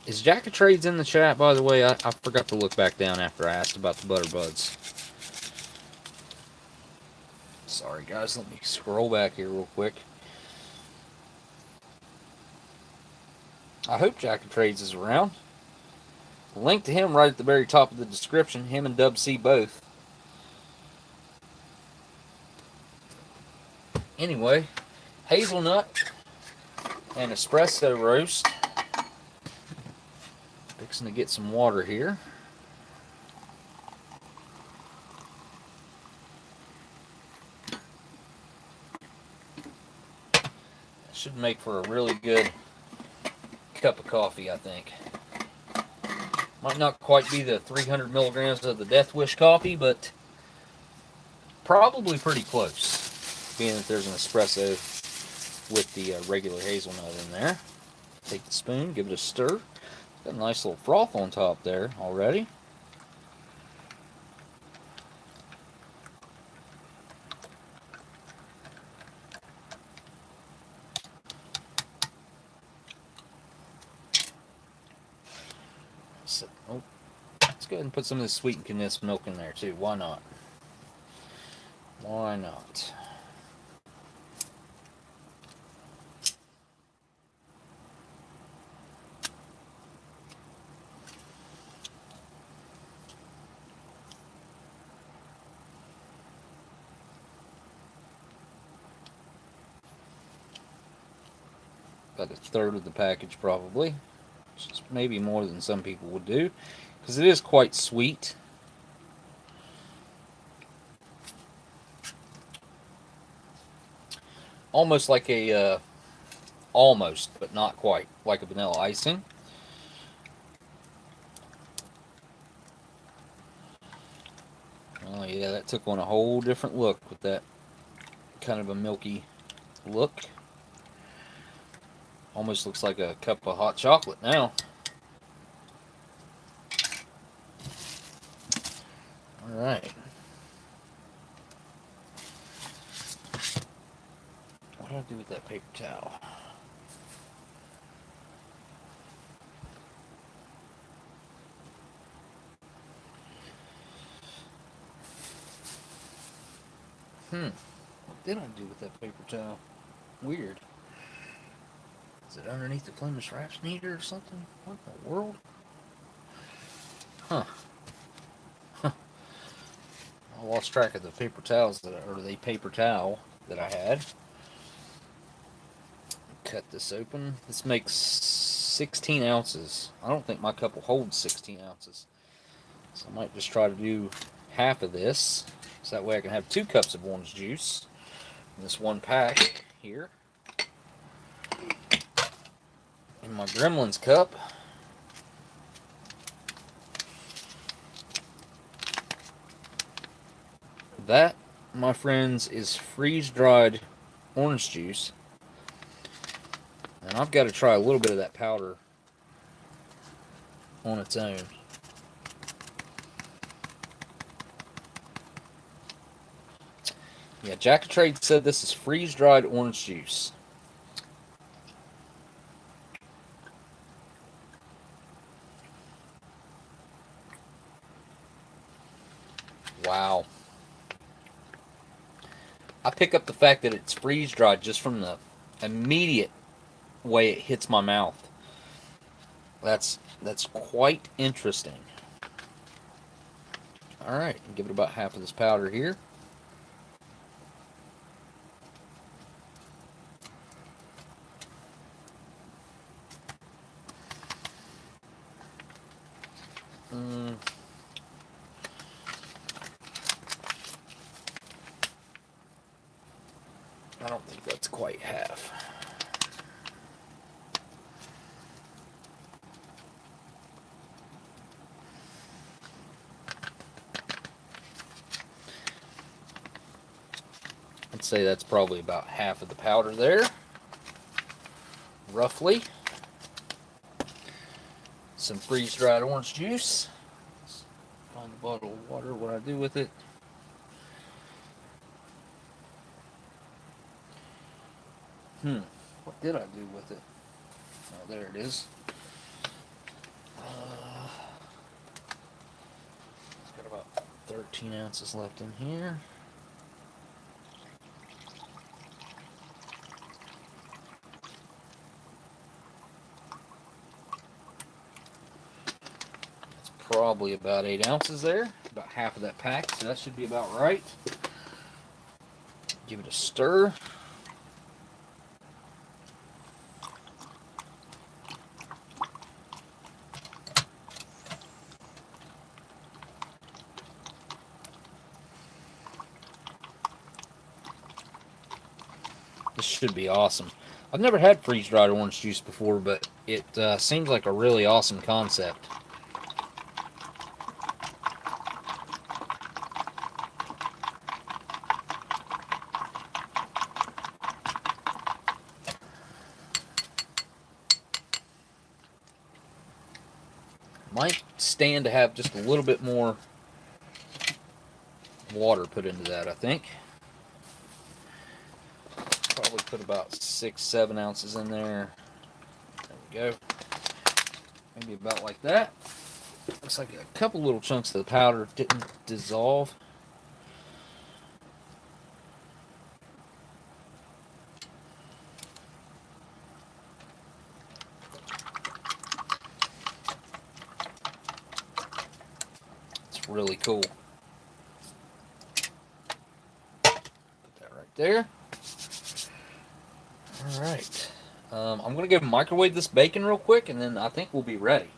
Is Jack of Trades in the chat, by the way? I forgot to look back down after I asked about the butter buds. Sorry, guys. Let me scroll back here real quick. I hope Jack of Trades is around. Link to him right at the very top of the description. Him and Dub C both. Anyway, hazelnut and espresso roast. Fixing to get some water here. Should make for a really good cup of coffee, I think. Might not quite be the 300 milligrams of the Death Wish coffee, but probably pretty close, being that there's an espresso with the regular hazelnut in there. Take the spoon, give it a stir. Got a nice little froth on top there already. So, let's go ahead and put some of this sweetened condensed milk in there too. Why not? Why not? About a third of the package probably. Just maybe more than some people would do, because it is quite sweet. Almost like a, almost, but not quite, like a vanilla icing. Oh yeah, that took on a whole different look with that kind of a milky look. Almost looks like a cup of hot chocolate now. Alright. What do I do with that paper towel? What did I do with that paper towel? Weird. Is it underneath the Flemish ration heater or something? What in the world? Huh. I lost track of the paper towels or the paper towel that I had. Cut this open. This makes 16 ounces. I don't think my cup will hold 16 ounces. So I might just try to do half of this. So that way I can have 2 cups of orange juice in this one pack here. In my Gremlins cup. That, my friends, is freeze-dried orange juice. And I've got to try a little bit of that powder on its own. Yeah, Jack of Trade said this is freeze-dried orange juice. Wow. I pick up the fact that it's freeze-dried just from the immediate way it hits my mouth. That's quite interesting. Alright, give it about half of this powder here. I don't think that's quite half. I'd say that's probably about half of the powder there, roughly. Some freeze-dried orange juice. Let's find a bottle of water. What I do with it? What did I do with it? Oh, there it is. It's got about 13 ounces left in here. That's probably about 8 ounces there. About half of that pack, so that should be about right. Give it a stir. This should be awesome. I've never had freeze-dried orange juice before, but it seems like a really awesome concept. Might stand to have just a little bit more water put into that, I think. Probably put about 6-7 ounces in there. There we go. Maybe about like that. Looks like a couple little chunks of the powder didn't dissolve. It's really cool. Put that right there. All right. I'm going to go microwave this bacon real quick, and then I think we'll be ready.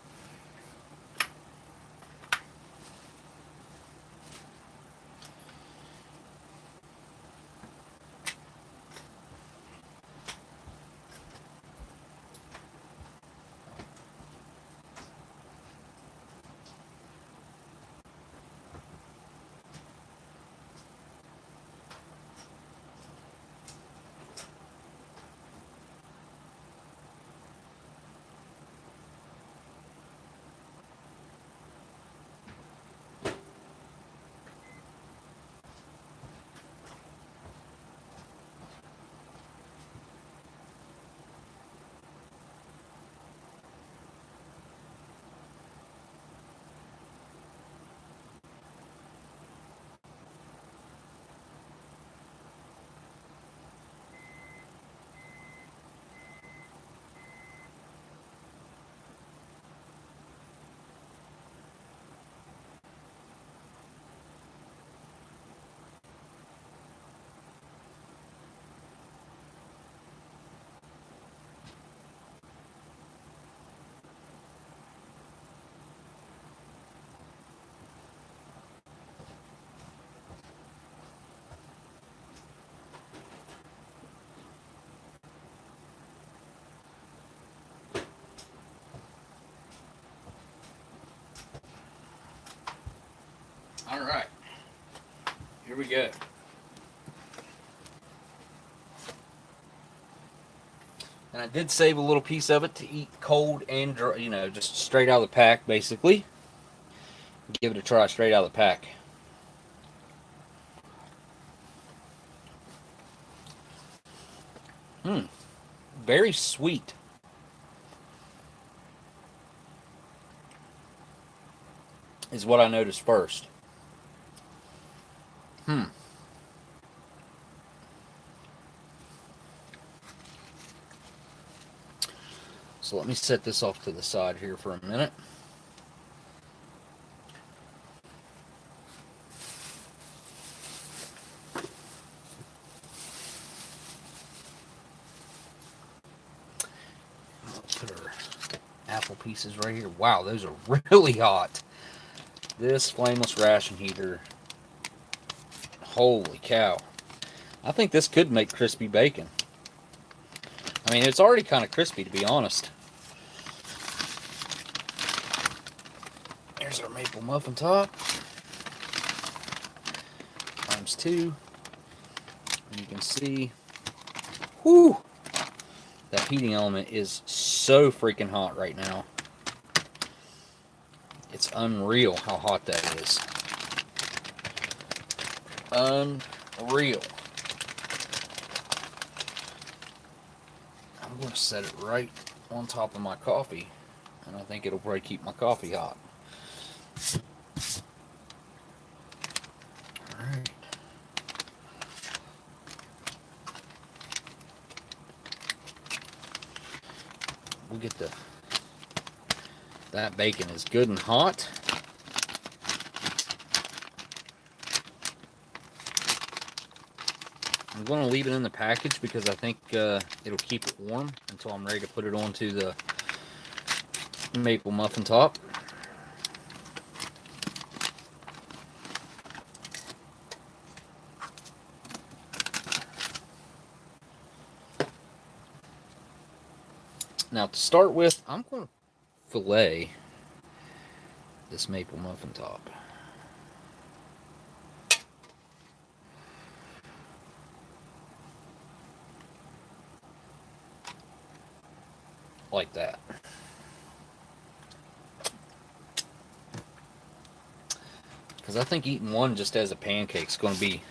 All right, here we go. And I did save a little piece of it to eat cold and dry, you know, just straight out of the pack, basically. Give it a try straight out of the pack. Very sweet. Is what I noticed first. So let me set this off to the side here for a minute. Put our apple pieces right here. Wow, those are really hot. This flameless ration heater. Holy cow. I think this could make crispy bacon. I mean, it's already kind of crispy, to be honest. There's our maple muffin top. Times 2. And you can see, whew, that heating element is so freaking hot right now. It's unreal how hot that is. Unreal. I'm going to set it right on top of my coffee, and I think it'll probably keep my coffee hot. Alright. We'll get that bacon is good and hot. I'm going to leave it in the package because I think it'll keep it warm until I'm ready to put it onto the maple muffin top. Now, to start with, I'm going to fillet this maple muffin top. Like that. Because I think eating one just as a pancake is going to be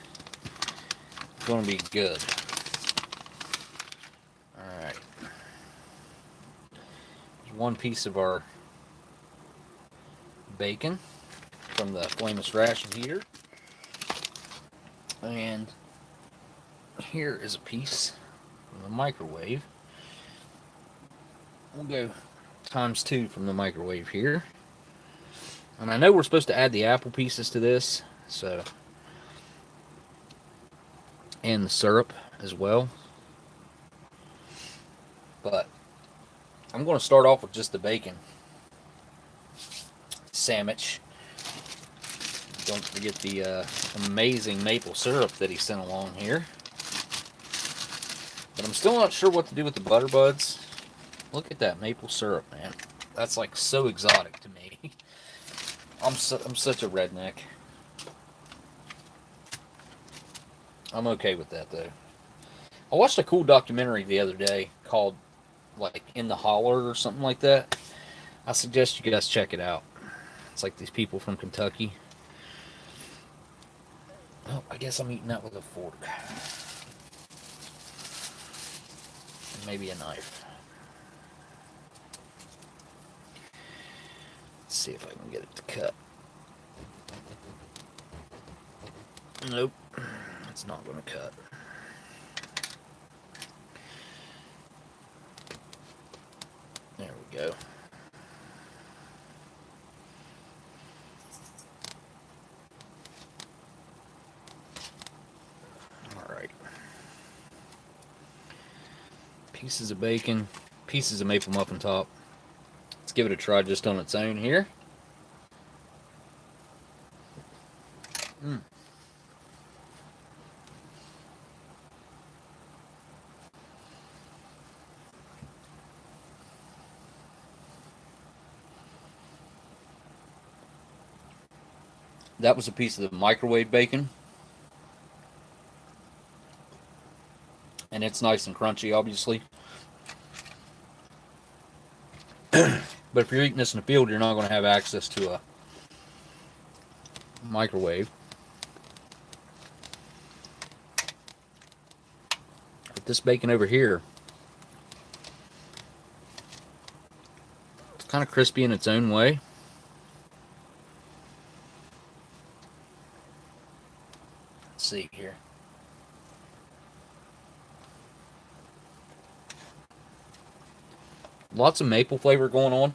good. All right. There's one piece of our bacon from the flameless ration heater, and here is a piece from the microwave. We'll go ×2 from the microwave here. And I know we're supposed to add the apple pieces to this, so, and the syrup as well. But I'm going to start off with just the bacon sandwich. Don't forget the amazing maple syrup that he sent along here. But I'm still not sure what to do with the butter buds. Look at that maple syrup, man. That's like so exotic to me. I'm such a redneck. I'm okay with that, though. I watched a cool documentary the other day called, like, In the Holler or something like that. I suggest you guys check it out. It's like these people from Kentucky. Oh, I guess I'm eating that with a fork. And maybe a knife. Let's see if I can get it to cut. Nope, it's not going to cut. There we go. All right. Pieces of bacon, pieces of maple muffin top. Let's give it a try just on its own here. That was a piece of the microwave bacon. And it's nice and crunchy, obviously. But if you're eating this in the field, you're not going to have access to a microwave. But this bacon over here, it's kind of crispy in its own way. Let's see here. Lots of maple flavor going on.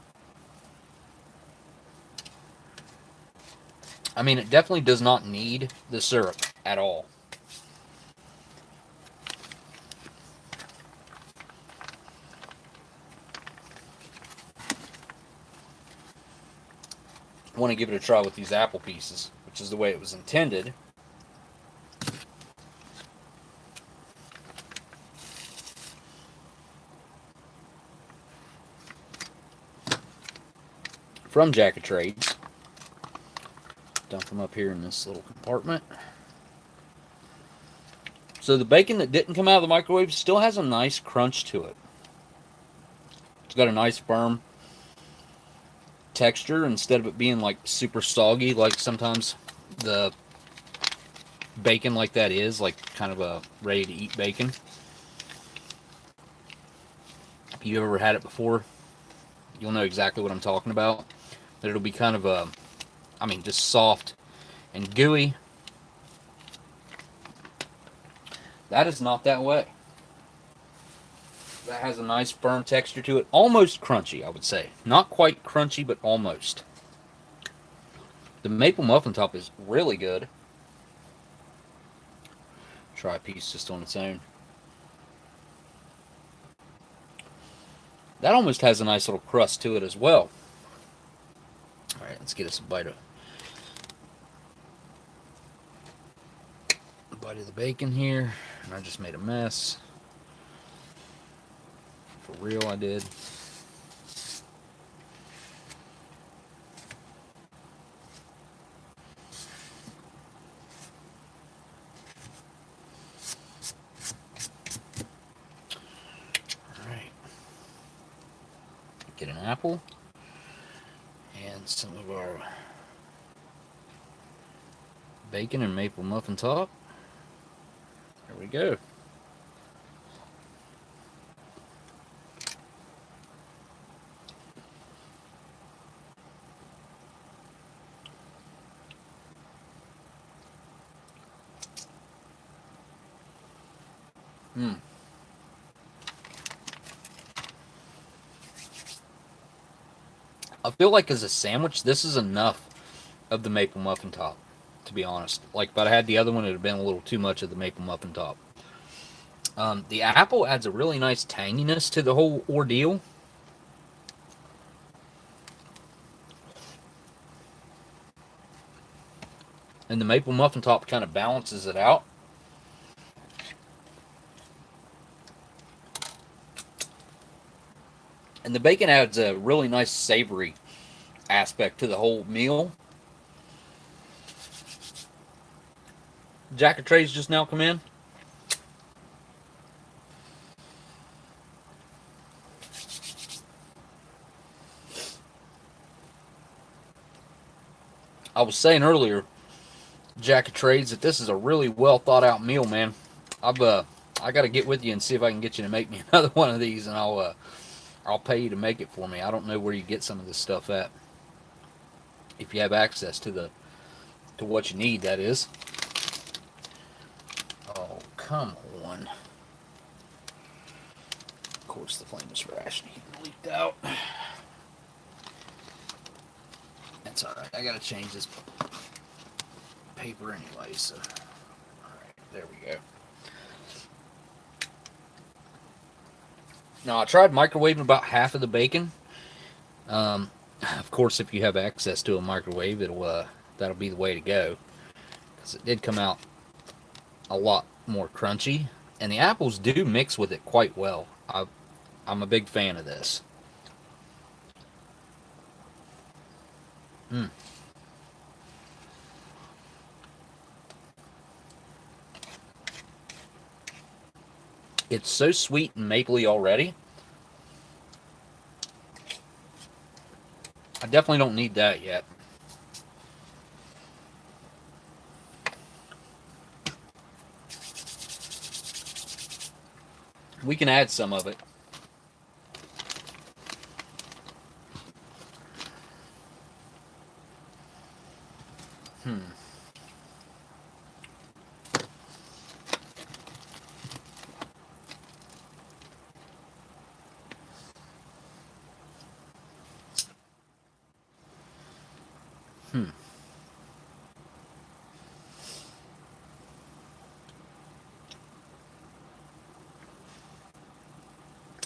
I mean, it definitely does not need the syrup at all. I want to give it a try with these apple pieces, which is the way it was intended. From Jack of Trades. Dump them up here in this little compartment. So the bacon that didn't come out of the microwave still has a nice crunch to it. It's got a nice firm texture instead of it being like super soggy like sometimes the bacon like that is, like kind of a ready to eat bacon. If you ever had it before, you'll know exactly what I'm talking about. That it'll be kind of a, I mean, just soft and gooey. That is not that way. That has a nice firm texture to it. Almost crunchy, I would say. Not quite crunchy, but almost. The maple muffin top is really good. Try a piece just on its own. That almost has a nice little crust to it as well. Alright, let's get us a bite of the bacon here. And I just made a mess. For real, I did. Get an apple and some of our bacon and maple muffin top. There we go. I feel like as a sandwich, this is enough of the maple muffin top, to be honest. Like, if I had the other one, it would have been a little too much of the maple muffin top. The apple adds a really nice tanginess to the whole ordeal. And the maple muffin top kind of balances it out. And the bacon adds a really nice savory aspect to the whole meal. Jack of Trays just now come in. I was saying earlier, Jack of Trades, that this is a really well thought out meal, man. I got to get with you and see if I can get you to make me another one of these, and I'll pay you to make it for me. I don't know where you get some of this stuff at. If you have access to what you need, that is. Oh, come on. Of course, the flameless ration heater leaked out. That's alright. I gotta change this paper anyway, so. Alright, there we go. Now, I tried microwaving about half of the bacon. Of course, if you have access to a microwave, that'll be the way to go. Because it did come out a lot more crunchy. And the apples do mix with it quite well. I'm a big fan of this. It's so sweet and mapley already. I definitely don't need that yet. We can add some of it.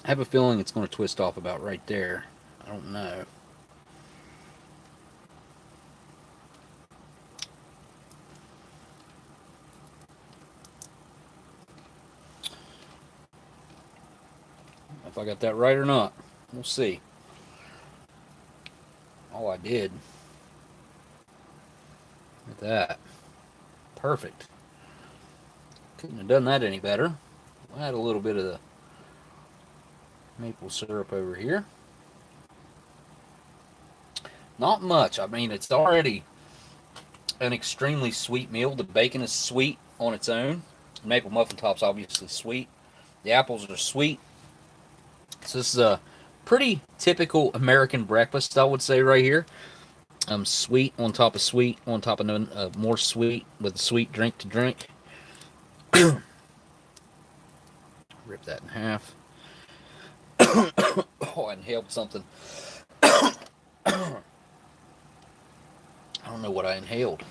I have a feeling it's going to twist off about right there. I don't know. If I got that right or not. We'll see. Oh, I did. Look at that. Perfect. Couldn't have done that any better. We'll add a little bit of the maple syrup over here. Not much. I mean, it's already an extremely sweet meal. The bacon is sweet on its own. Maple muffin top's obviously sweet. The apples are sweet. So this is a pretty typical American breakfast, I would say, right here. Sweet on top of sweet, on top of more sweet, with a sweet drink to drink. Rip that in half. Oh, I inhaled something. I don't know what I inhaled.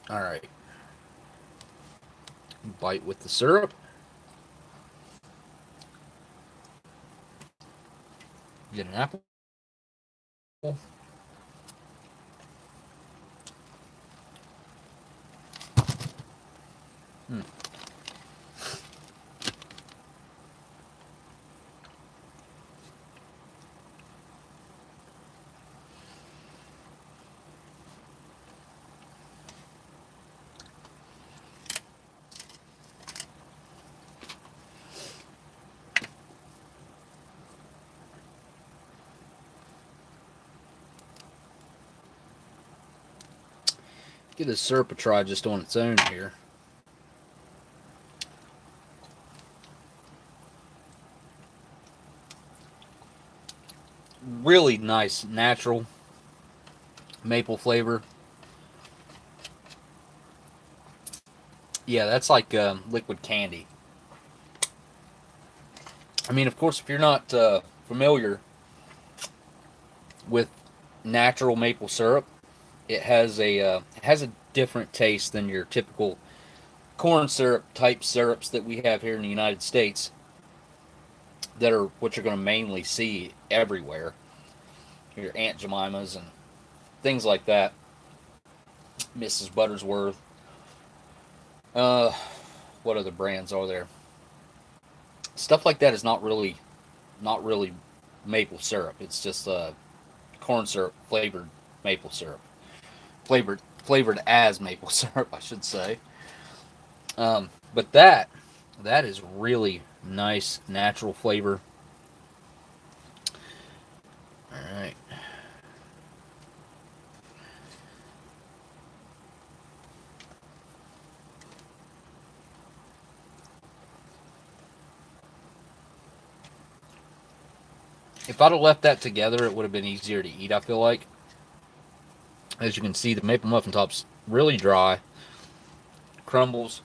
Alright. Bite with the syrup. Get an apple. Give this syrup a try just on its own here. Really nice, natural maple flavor. Yeah, that's like liquid candy. I mean, of course, if you're not familiar with natural maple syrup, it has a different taste than your typical corn syrup type syrups that we have here in the United States. That are what you're going to mainly see everywhere. Your Aunt Jemima's and things like that. Mrs. Buttersworth. Uh, what other brands are there? Stuff like that is not really maple syrup. It's just corn syrup flavored maple syrup, flavored as maple syrup, I should say. But that is really nice natural flavor. All right. If I'd have left that together, it would have been easier to eat, I feel like. As you can see, the maple muffin top's really dry, crumbles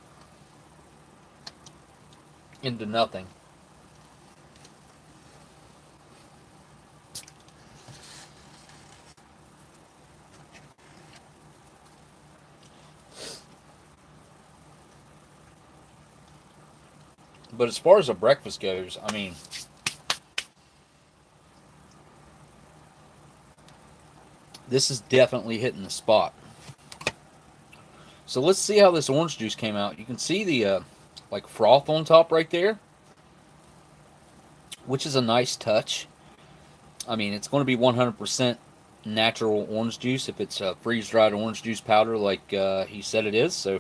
into nothing. But as far as a breakfast goes, I mean, this is definitely hitting the spot. So let's see how this orange juice came out. You can see the like froth on top right there, which is a nice touch. I mean, it's going to be 100% natural orange juice if it's freeze-dried orange juice powder like he said it is. So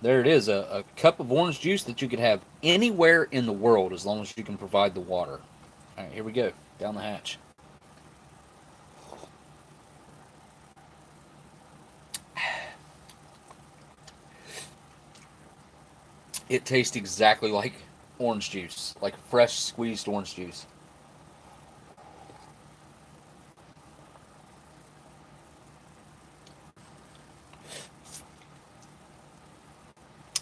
there it is, a cup of orange juice that you could have anywhere in the world as long as you can provide the water. All right, here we go, down the hatch. It tastes exactly like orange juice, like fresh squeezed orange juice.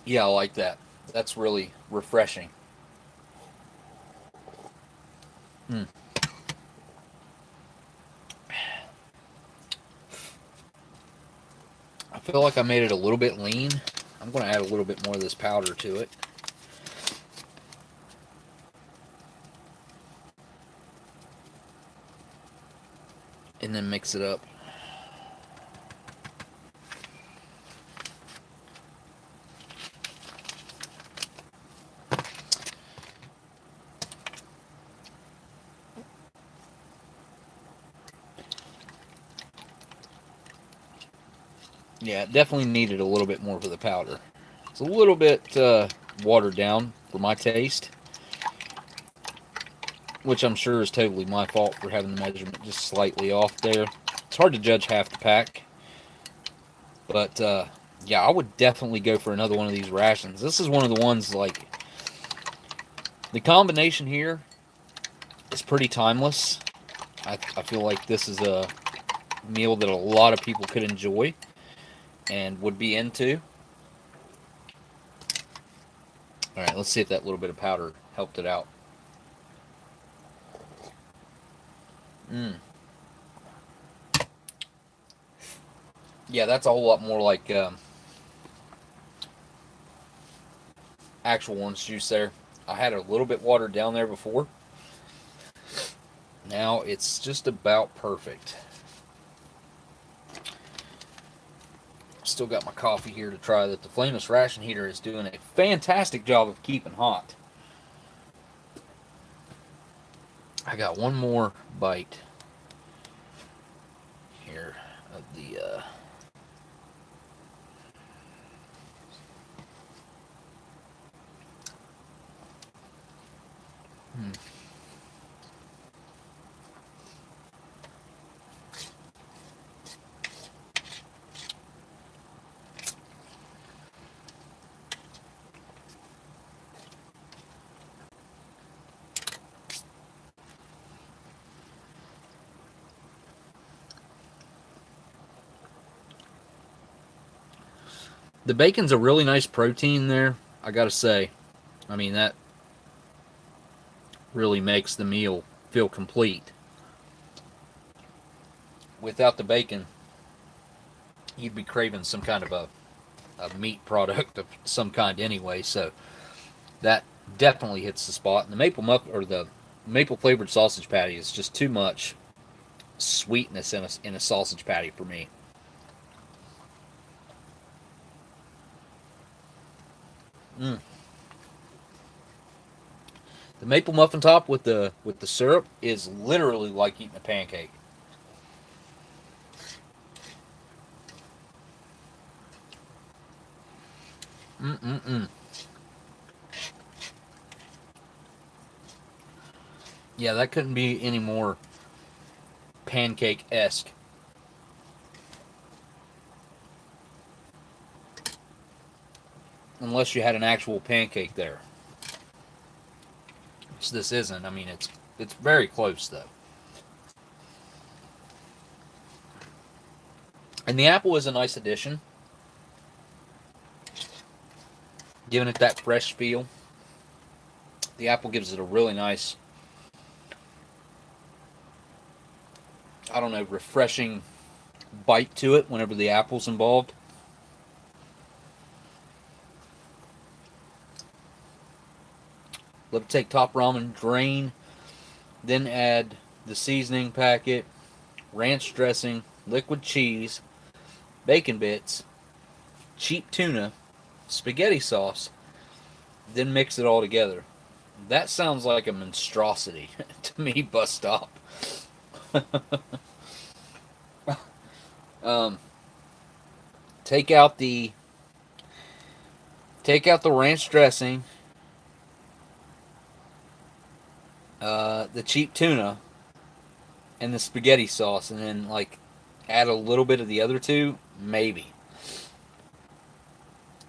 Yeah, I like that. That's really refreshing. Mm. I feel like I made it a little bit lean. I'm going to add a little bit more of this powder to it. And then mix it up. Yeah, it definitely needed a little bit more for the powder. It's a little bit watered down for my taste, which I'm sure is totally my fault for having the measurement just slightly off there. It's hard to judge half the pack, but yeah, I would definitely go for another one of these rations. This is one of the ones, like, the combination here is pretty timeless. I feel like this is a meal that a lot of people could enjoy and would be into. All right, let's see if that little bit of powder helped it out. Mm. Yeah, that's a whole lot more like actual orange juice there. I had a little bit watered down there before. Now it's just about perfect. Still got my coffee here to try that. The flameless ration heater is doing a fantastic job of keeping hot. I got one more bite here of the The bacon's a really nice protein there, I gotta say. I mean, that really makes the meal feel complete. Without the bacon, you'd be craving some kind of a meat product of some kind anyway, so that definitely hits the spot. And the the maple flavored sausage patty is just too much sweetness in a sausage patty for me. Mm. The maple muffin top with the syrup is literally like eating a pancake. Mm-mm-mm. Yeah, that couldn't be any more pancake-esque. Unless you had an actual pancake there. Which this isn't. I mean, it's very close, though. And the apple is a nice addition, giving it that fresh feel. The apple gives it a really nice, I don't know, refreshing bite to it whenever the apple's involved. Let it take top ramen, drain, then add the seasoning packet, ranch dressing, liquid cheese, bacon bits, cheap tuna, spaghetti sauce, then mix it all together. That sounds like a monstrosity to me, bus stop. um, take out the ranch dressing, the cheap tuna, and the spaghetti sauce, and then like add a little bit of the other two, maybe.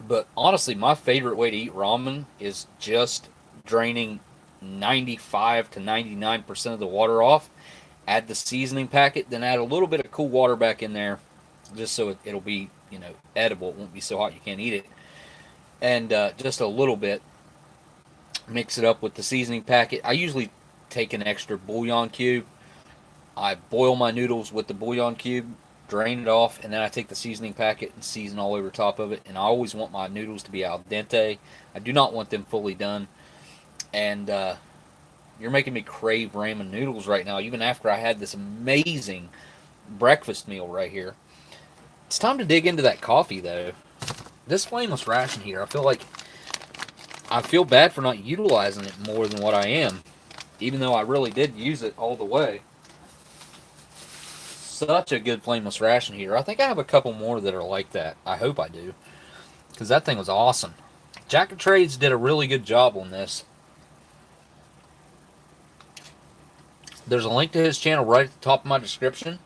But honestly, my favorite way to eat ramen is just draining 95 to 99% of the water off, add the seasoning packet, then add a little bit of cool water back in there, just so it'll be, edible. It won't be so hot you can't eat it. And just a little bit, mix it up with the seasoning packet. I usually take an extra bouillon cube. I boil my noodles with the bouillon cube, drain it off, and then I take the seasoning packet and season all over top of it. And I always want my noodles to be al dente. I do not want them fully done. And you're making me crave ramen noodles right now, even after I had this amazing breakfast meal right here. It's time to dig into that coffee, though. This flameless ration here, I feel bad for not utilizing it more than what I am, even though I really did use it all the way. Such a good flameless ration here. I think I have a couple more that are like that. I hope I do, because that thing was awesome. Jack of Trades did a really good job on this. There's a link to his channel right at the top of my description.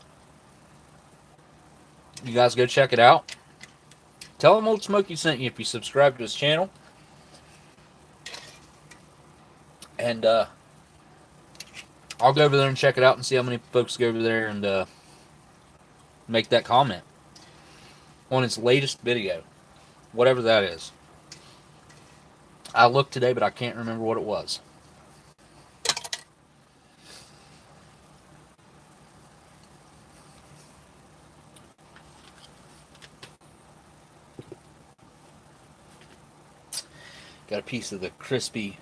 You guys go check it out. Tell him Oldsmokey sent you if you subscribe to his channel. And I'll go over there and check it out and see how many folks go over there and make that comment on his latest video, whatever that is. I looked today, but I can't remember what it was. Got a piece of the crispy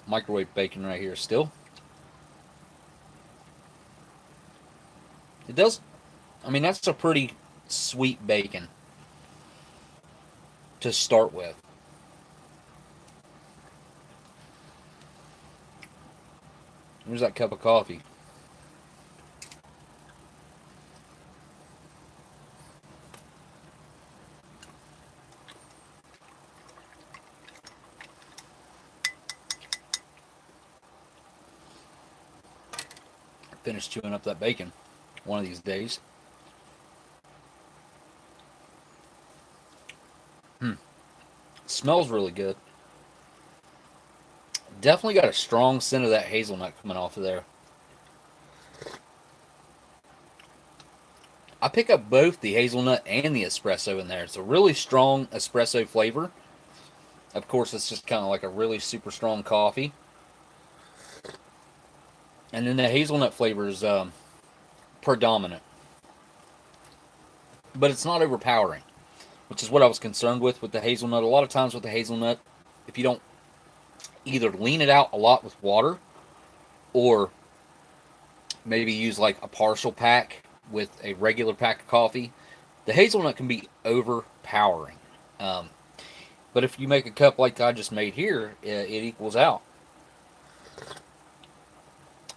microwave bacon right here still. It does, I mean, that's a pretty sweet bacon to start with. There's that cup of coffee. Finish chewing up that bacon one of these days. Smells really good. Definitely got a strong scent of that hazelnut coming off of there. I pick up both the hazelnut and the espresso in there. It's a really strong espresso flavor. Of course, it's just kind of like a really super strong coffee. And then the hazelnut flavor is predominant. But it's not overpowering, which is what I was concerned with the hazelnut. A lot of times with the hazelnut, if you don't either lean it out a lot with water or maybe use like a partial pack with a regular pack of coffee, the hazelnut can be overpowering. Um, but if you make a cup like I just made here, it equals out.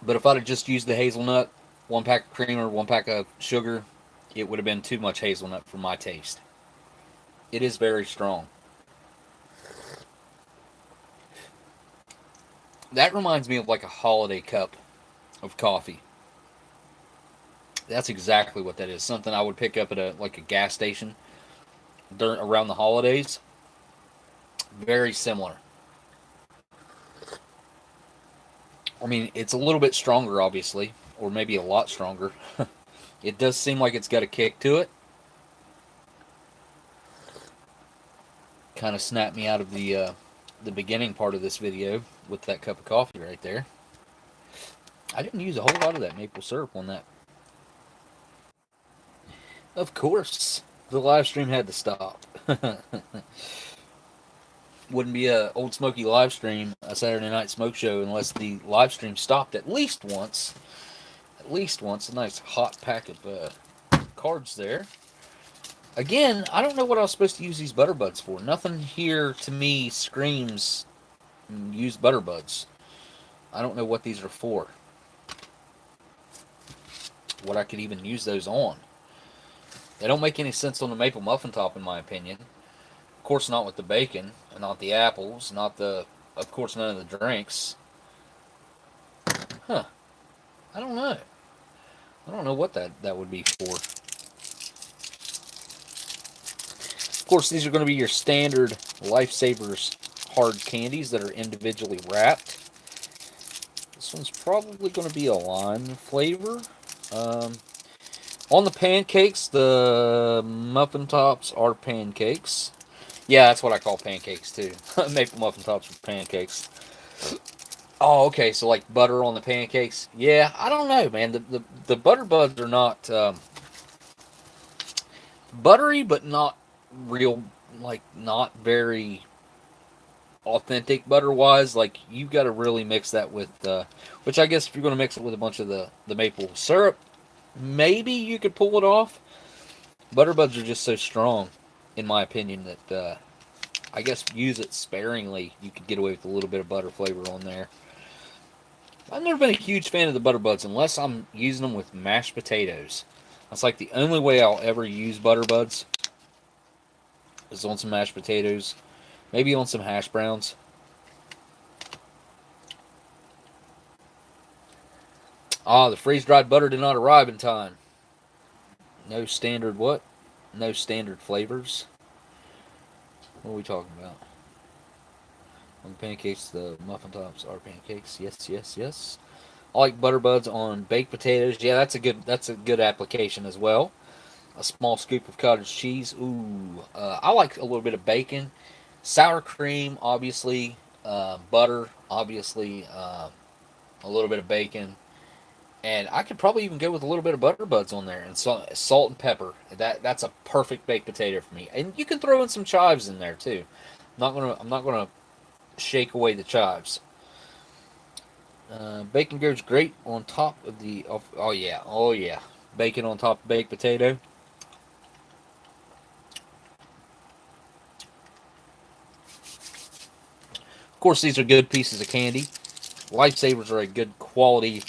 But if I'd have just used the hazelnut, one pack of creamer, one pack of sugar, it would have been too much hazelnut for my taste. It is very strong. That reminds me of like a holiday cup of coffee. That's exactly what that is. Something I would pick up at a gas station around the holidays. Very similar. I mean, it's a little bit stronger, obviously, or maybe a lot stronger. It does seem like it's got a kick to it. Kind of snapped me out of the beginning part of this video with that cup of coffee right there. I didn't use a whole lot of that maple syrup on that. Of course, the live stream had to stop. Wouldn't be a Oldsmokey live stream, a Saturday night smoke show, unless the live stream stopped at least once. At least once. A nice hot pack of cards there. Again, I don't know what I was supposed to use these butter buds for. Nothing here to me screams use butter buds. I don't know what these are for. What I could even use those on. They don't make any sense on the maple muffin top, in my opinion. Of course, not with the bacon, and not the apples, of course, none of the drinks. Huh. I don't know. I don't know what that would be for. Of course, these are going to be your standard Lifesavers hard candies that are individually wrapped. This one's probably going to be a lime flavor. On the pancakes, the muffin tops are pancakes. Yeah, that's what I call pancakes too. Maple muffin tops with pancakes. Oh, okay, so like butter on the pancakes. Yeah, I don't know, man. The butter buds are not buttery, but not real, like not very authentic butter-wise. Like you got to really mix that with, which I guess if you're going to mix it with a bunch of the maple syrup, maybe you could pull it off. Butter buds are just so strong, in my opinion, that I guess use it sparingly. You could get away with a little bit of butter flavor on there. I've never been a huge fan of the butter buds unless I'm using them with mashed potatoes. That's like the only way I'll ever use butter buds is on some mashed potatoes. Maybe on some hash browns. Ah, the freeze-dried butter did not arrive in time. No standard what? No standard flavors. What are we talking about? On the pancakes, the muffin tops are pancakes. Yes, yes, yes. I like butter buds on baked potatoes. Yeah, that's a good application as well. A small scoop of cottage cheese. Ooh, I like a little bit of bacon, sour cream, obviously, butter, obviously, a little bit of bacon, and I could probably even go with a little bit of butter buds on there and salt and pepper. That's a perfect baked potato for me. And you can throw in some chives in there too. I'm not gonna shake away the chives. Bacon goes great on top of the. Oh yeah, bacon on top of baked potato. Of course, these are good pieces of candy. Lifesavers are a good quality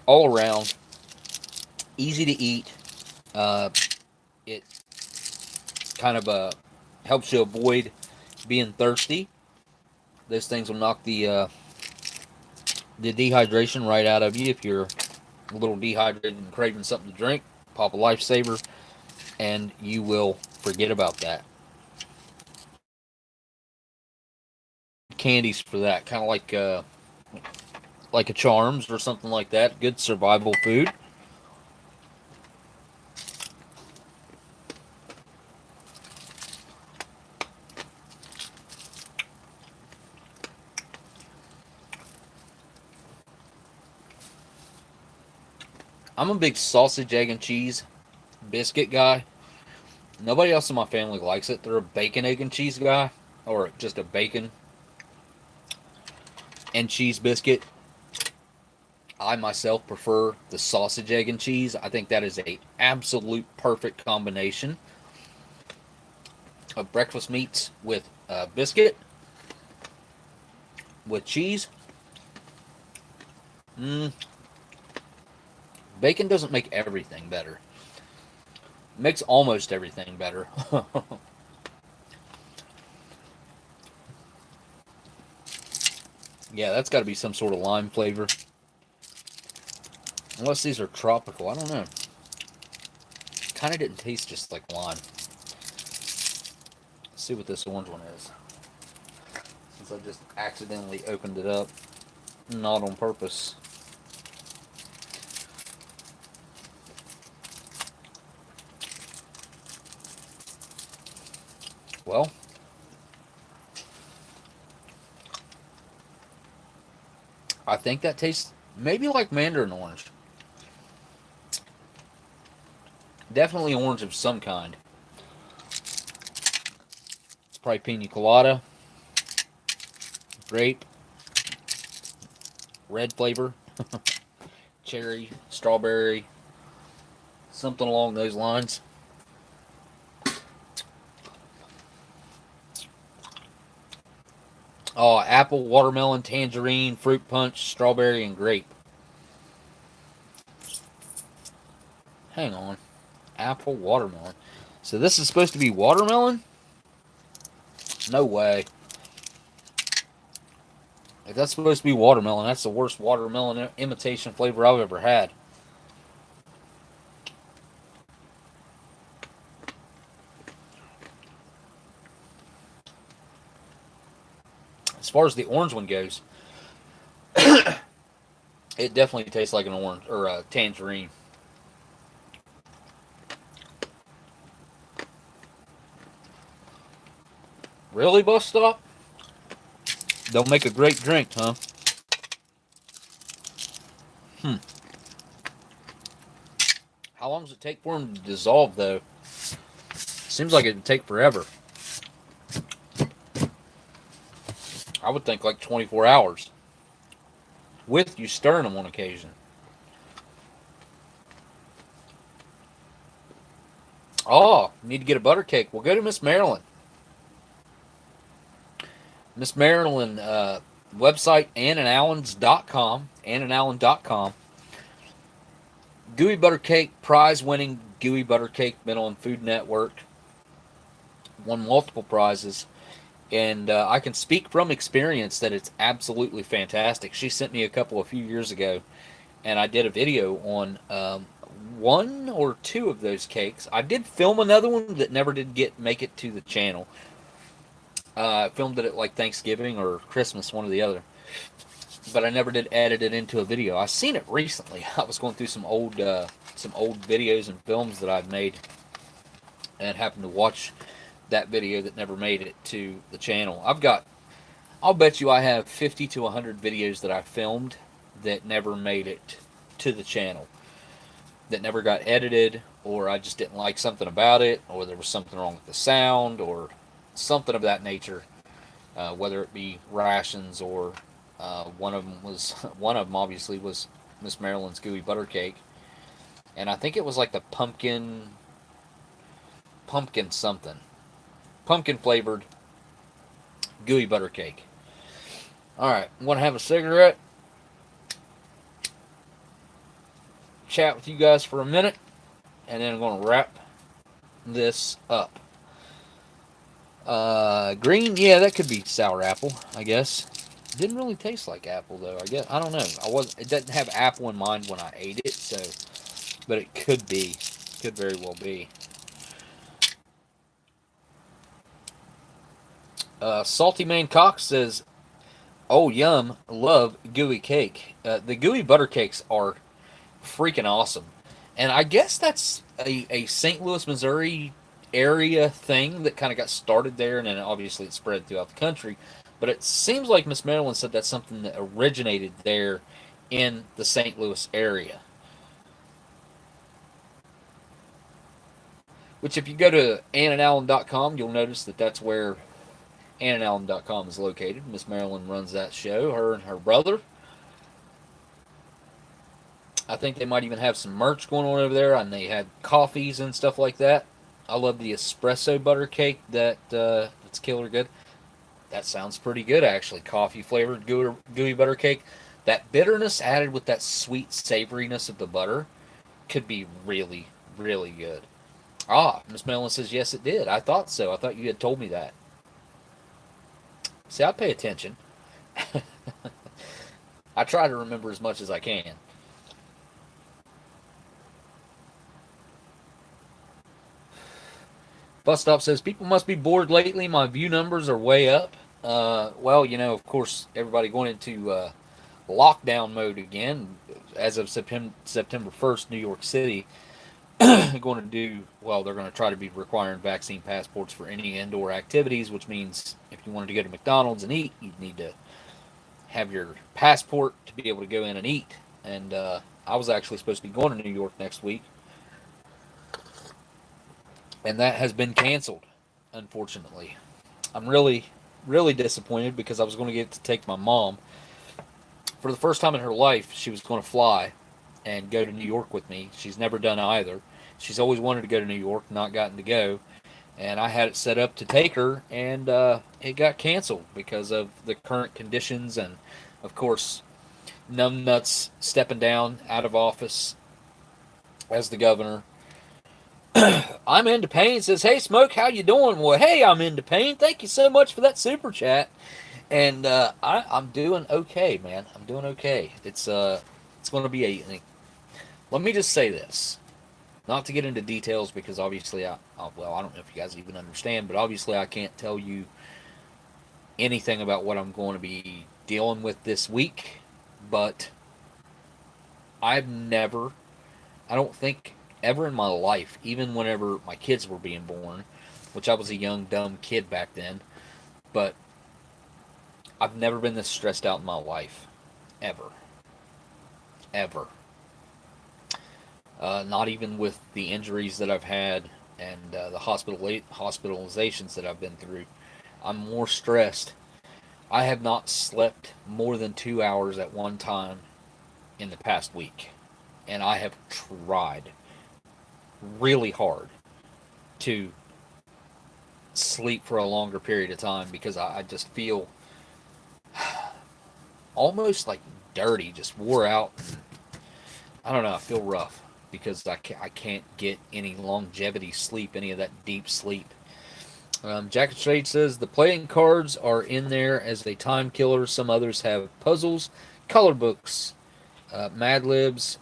all around. Easy to eat. It kind of helps you avoid being thirsty. Those things will knock the dehydration right out of you if you're a little dehydrated and craving something to drink. Pop a Lifesaver, and you will forget about that. Candies for that, kind of like a Charms or something like that. Good survival food. I'm a big sausage, egg, and cheese biscuit guy. Nobody else in my family likes it. They're a bacon, egg, and cheese guy, or just a bacon and cheese biscuit. I myself prefer the sausage, egg, and cheese. I think that is a absolute perfect combination of breakfast meats with biscuit with cheese. Bacon doesn't make everything better. It makes almost everything better. Yeah, that's got to be some sort of lime flavor. Unless these are tropical. I don't know. Kind of didn't taste just like lime. Let's see what this orange one is. Since I just accidentally opened it up. Not on purpose. Well, I think that tastes maybe like mandarin orange. Definitely orange of some kind. It's probably pina colada, grape, red flavor, cherry, strawberry, something along those lines. Oh, apple, watermelon, tangerine, fruit punch, strawberry, and grape. Hang on. Apple, watermelon. So this is supposed to be watermelon? No way. If that's supposed to be watermelon, that's the worst watermelon imitation flavor I've ever had. As far as the orange one goes, it definitely tastes like an orange or a tangerine. Really, bus stop? They'll make a great drink, huh? How long does it take for them to dissolve, though? Seems like it would take forever. I would think like 24 hours. With you stirring them on occasion. Oh, need to get a butter cake. Well, go to Miss Marilyn. Miss Marilyn website, annandallens.com. annandallen.com. Gooey butter cake, prize-winning gooey butter cake, been on Food Network. Won multiple prizes. And I can speak from experience that it's absolutely fantastic. She sent me a few years ago, and I did a video on one or two of those cakes. I did film another one that never did make it to the channel. I filmed it at like Thanksgiving or Christmas, one or the other. But I never did edit it into a video. I seen it recently. I was going through some old videos and films that I've made, and happened to watch that video that never made it to the channel. I'll bet you I have 50 to 100 videos that I filmed that never made it to the channel, that never got edited, or I just didn't like something about it, or there was something wrong with the sound, or something of that nature, whether it be Rations or one of them obviously was Miss Marilyn's gooey butter cake, and I think it was like the pumpkin something. Pumpkin flavored gooey butter cake. Alright, I'm going to have a cigarette, chat with you guys for a minute, and then I'm going to wrap this up. Green, yeah, that could be sour apple, I guess. Didn't really taste like apple, though. I don't know. It doesn't have apple in mind when I ate it, so, but it could be. Could very well be. Salty Man Cox says, "Oh, yum, love gooey cake." The gooey butter cakes are freaking awesome. And I guess that's a St. Louis, Missouri area thing that kind of got started there, and then obviously it spread throughout the country. But it seems like Miss Marilyn said that's something that originated there in the St. Louis area. Which, if you go to annandallen.com, you'll notice that that's where annandallen.com is located. Miss Marilyn runs that show, her and her brother. I think they might even have some merch going on over there, and they had coffees and stuff like that. I love the espresso butter cake that's killer good. That sounds pretty good, actually. Coffee flavored gooey butter cake. That bitterness added with that sweet savoriness of the butter could be really, really good. Ah, Miss Mellon says, yes, it did. I thought so. I thought you had told me that. See, I pay attention. I try to remember as much as I can. Bus Stop says, people must be bored lately. My view numbers are way up. Well, of course, everybody going into lockdown mode again. As of September 1st, New York City going to do, well, they're going to try to be requiring vaccine passports for any indoor activities, which means if you wanted to go to McDonald's and eat, you'd need to have your passport to be able to go in and eat. And I was actually supposed to be going to New York next week, and that has been canceled, unfortunately. I'm really, really disappointed because I was going to get to take my mom. For the first time in her life, she was going to fly and go to New York with me. She's never done either. She's always wanted to go to New York, not gotten to go. And I had it set up to take her, and it got canceled because of the current conditions. And, of course, numbnuts stepping down out of office as the governor. I'm into pain says, hey, Smoke, how you doing? Well, hey, I'm into pain. Thank you so much for that super chat. And I'm doing okay, man. I'm doing okay. It's going to be let me just say this, not to get into details because obviously I don't know if you guys even understand, but obviously I can't tell you anything about what I'm going to be dealing with this week. But I don't think ever in my life, even whenever my kids were being born, which I was a young, dumb kid back then, but I've never been this stressed out in my life. Ever. Ever. Not even with the injuries that I've had and the hospitalizations that I've been through. I'm more stressed. I have not slept more than 2 hours at one time in the past week. And I have tried really hard to sleep for a longer period of time because I just feel almost like dirty, just wore out. I don't know, I feel rough because I can't get any longevity sleep, any of that deep sleep. Jacket Shade says, the playing cards are in there as a time killer. Some others have puzzles, color books, Mad Libs,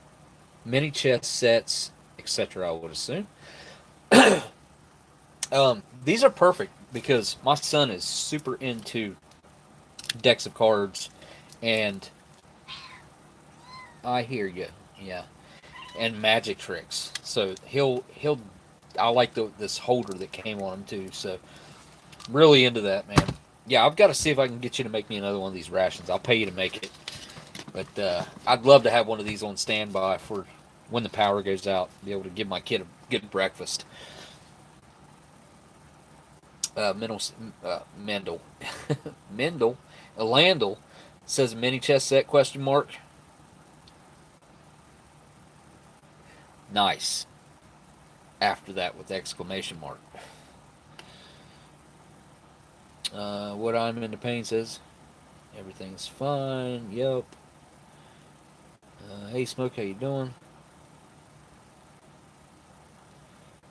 mini chess sets, etc., I would assume. These are perfect because my son is super into decks of cards, and I hear you, yeah, and magic tricks. So I like this holder that came on him too. So really into that, man. Yeah, I've got to see if I can get you to make me another one of these rations. I'll pay you to make it, but I'd love to have one of these on standby for when the power goes out, be able to give my kid a good breakfast. Mendel Elandel says mini chess set ? Nice. After that with exclamation mark. What I'm into pain says everything's fine. Yep. Hey Smoke, how you doing?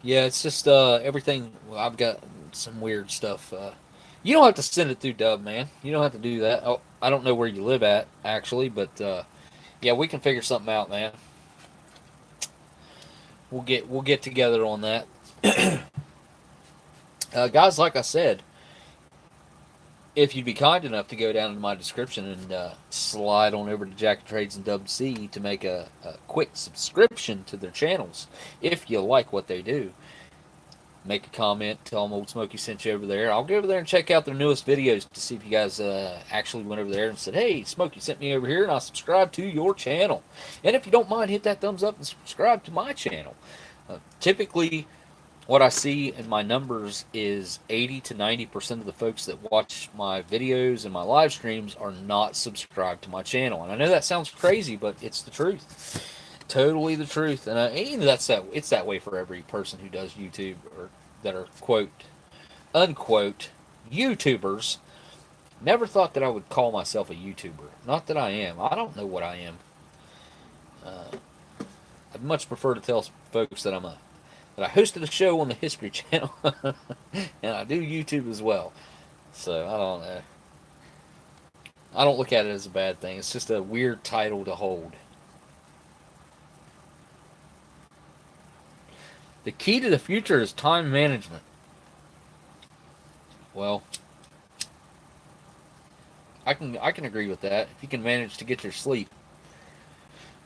Yeah, it's just everything. Well, I've got some weird stuff. You don't have to send it through Dub, man. You don't have to do that. Oh, I don't know where you live at actually, but yeah, we can figure something out, man. We'll get together on that. Guys, like I said, if you'd be kind enough to go down into my description and slide on over to Jack Trades and Dub C to make a quick subscription to their channels, if you like what they do, make a comment, tell them Oldsmokey sent you over there. I'll go over there and check out their newest videos to see if you guys actually went over there and said, hey, Smokey sent me over here and I'll subscribe to your channel. And if you don't mind, hit that thumbs up and subscribe to my channel. Typically, what I see in my numbers is 80 to 90% of the folks that watch my videos and my live streams are not subscribed to my channel. And I know that sounds crazy, but it's the truth. Totally the truth. And it's that way for every person who does YouTube or that are quote unquote YouTubers. Never thought that I would call myself a YouTuber. Not that I am. I don't know what I am. I'd much prefer to tell folks that I hosted a show on the History Channel, and I do YouTube as well. So I don't know. I don't look at it as a bad thing. It's just a weird title to hold. The key to the future is time management. Well, I can agree with that. If you can manage to get your sleep,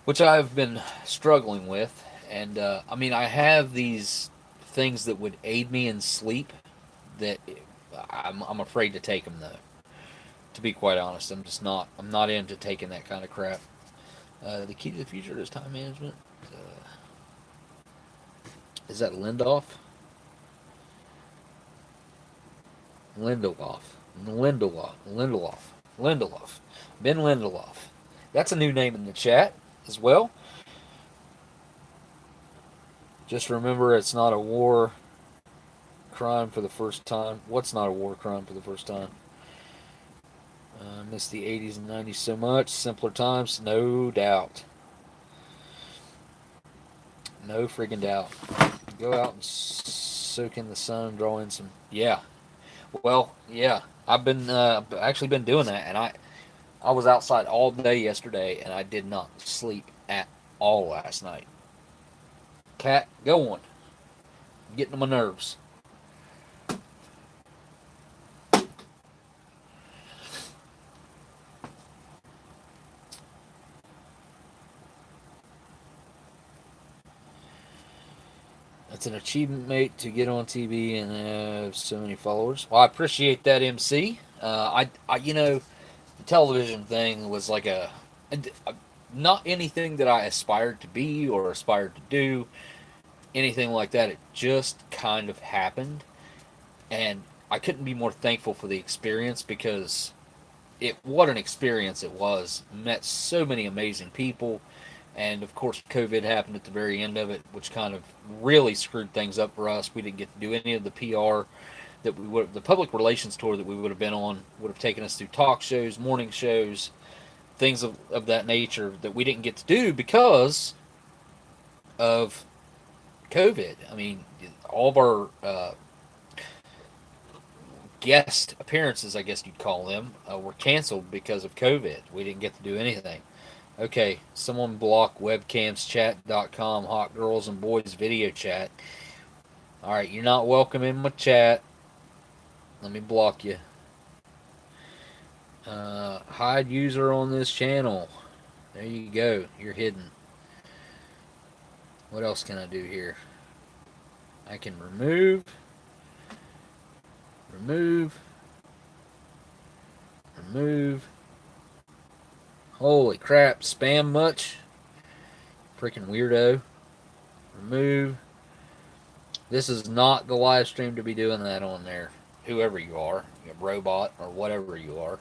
which I've been struggling with, and I mean, I have these things that would aid me in sleep that I'm afraid to take them though. To be quite honest, I'm not into taking that kind of crap. The key to the future is time management. Is that Lindoff? Lindelof. Lindelof. Ben Lindelof. That's a new name in the chat as well. Just remember, it's not a war crime for the first time. What's not a war crime for the first time? Miss the 80s and 90s so much. Simpler times, no doubt. No friggin' doubt. Go out and soak in the sun, draw in some. Yeah. Well, yeah. I've been actually been doing that, and I was outside all day yesterday, and I did not sleep at all last night. Cat, go on. Getting on my nerves. It's an achievement, mate, to get on TV and have so many followers. Well, I appreciate that, MC. You know, the television thing was like not anything that I aspired to be or aspired to do, anything like that. It just kind of happened, and I couldn't be more thankful for the experience because what an experience it was. Met so many amazing people. And of course, COVID happened at the very end of it, which kind of really screwed things up for us. We didn't get to do any of the PR that the public relations tour that we would have been on would have taken us through talk shows, morning shows, things of that nature that we didn't get to do because of COVID. I mean, all of our guest appearances, I guess you'd call them, were canceled because of COVID. We didn't get to do anything. Okay, someone block webcamschat.com, hot girls and boys video chat. Alright, you're not welcome in my chat. Let me block you. Hide user on this channel. There you go. You're hidden. What else can I do here? I can remove. Holy crap, spam much? Freaking weirdo. Remove. This is not the live stream to be doing that on there. Whoever you are, you robot or whatever you are.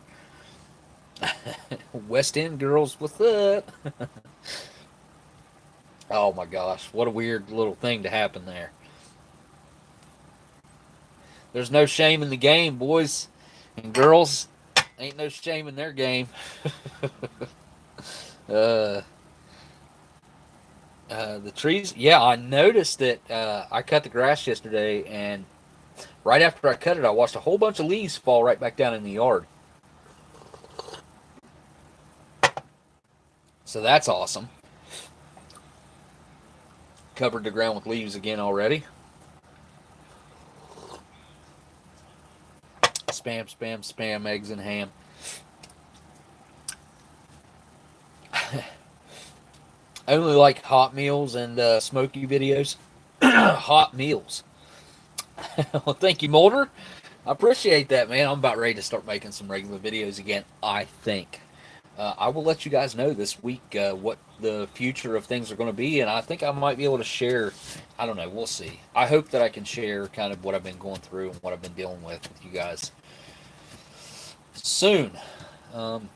West End girls, what's up? Oh my gosh, what a weird little thing to happen there. There's no shame in the game, boys and girls. Ain't no shame in their game. The trees. Yeah, I noticed that I cut the grass yesterday, and right after I cut it, I watched a whole bunch of leaves fall right back down in the yard. So that's awesome. Covered the ground with leaves again already. Spam, spam, spam, eggs and ham. I only like hot meals and smoky videos. Hot meals. Well, thank you, Mulder. I appreciate that, man. I'm about ready to start making some regular videos again, I think. I will let you guys know this week what the future of things are going to be, and I think I might be able to share. I don't know. We'll see. I hope that I can share kind of what I've been going through and what I've been dealing with you guys soon. Um,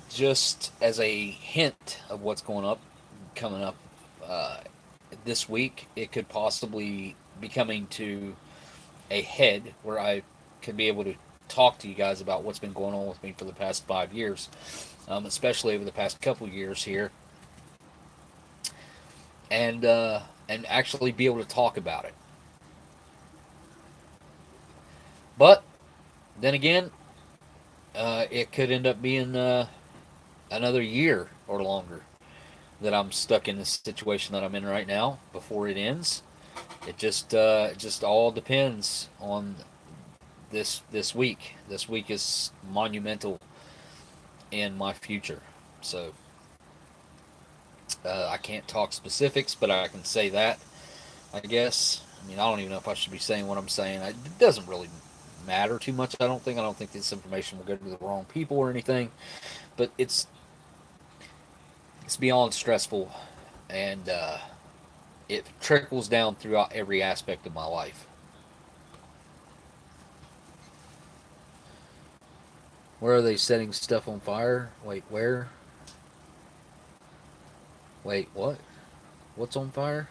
just as a hint of what's coming up uh, this week, it could possibly be coming to a head where I could be able to talk to you guys about what's been going on with me for the past 5 years, especially over the past couple years here, and actually be able to talk about it. But then again, it could end up being another year or longer that I'm stuck in this situation that I'm in right now before it ends. It just all depends on this week. This week is monumental in my future. So I can't talk specifics, but I can say that, I guess. I mean, I don't even know if I should be saying what I'm saying. It doesn't really matter too much. I don't think. I don't think this information will go to the wrong people or anything. But it's beyond stressful, and it trickles down throughout every aspect of my life. Where are they setting stuff on fire? Wait, where? Wait, what? What's on fire?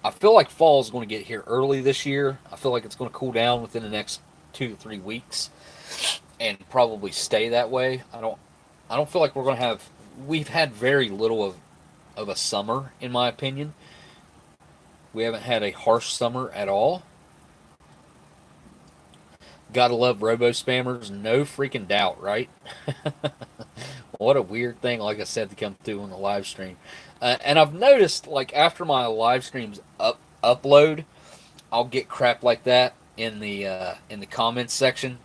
I feel like fall is going to get here early this year. I feel like it's going to cool down within the next 2 to 3 weeks, and probably stay that way. I don't feel like we're going to have. We've had very little of a summer, in my opinion. We haven't had a harsh summer at all. Gotta love robo spammers, no freaking doubt, right? What a weird thing, like I said, to come through on the live stream. And I've noticed, like after my live streams upload, I'll get crap like that in the comments section.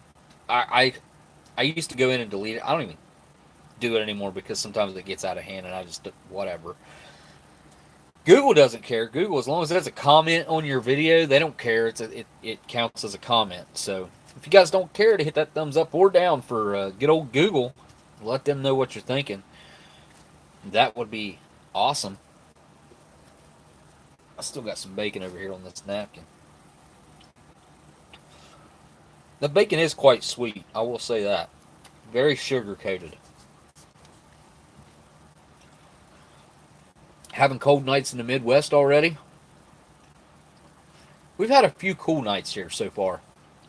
I used to go in and delete it. I don't even do it anymore because sometimes it gets out of hand and I just whatever. Google doesn't care. Google, as long as there's a comment on your video, they don't care. It counts as a comment. So if you guys don't care to hit that thumbs up or down for good old Google, let them know what you're thinking. That would be awesome. I still got some bacon over here on this napkin. The bacon is quite sweet, I will say that. Very sugar coated. Having cold nights in the Midwest already? We've had a few cool nights here so far,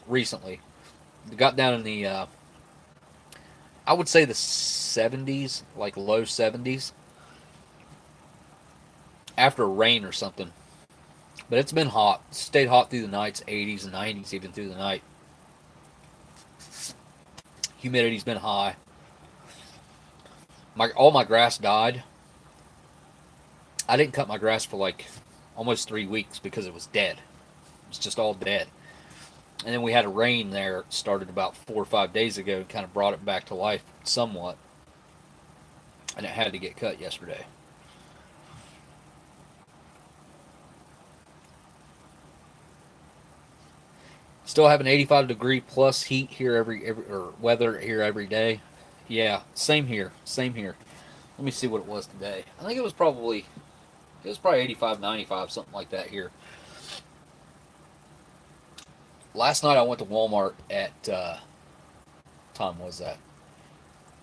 recently. We got down in the, I would say the 70s, like low 70s, after rain or something. But it's been hot. It stayed hot through the nights, 80s and 90s, even through the night. Humidity's been high. All my grass died. I didn't cut my grass for like almost 3 weeks because it was dead. It was just all dead. And then we had a rain there, started about 4 or 5 days ago, and kind of brought it back to life somewhat. And it had to get cut yesterday. Still having 85-degree plus heat here or weather here every day. Yeah, same here. Same here. Let me see what it was today. I think it was probably 85, 95, something like that here. Last night I went to Walmart at time was that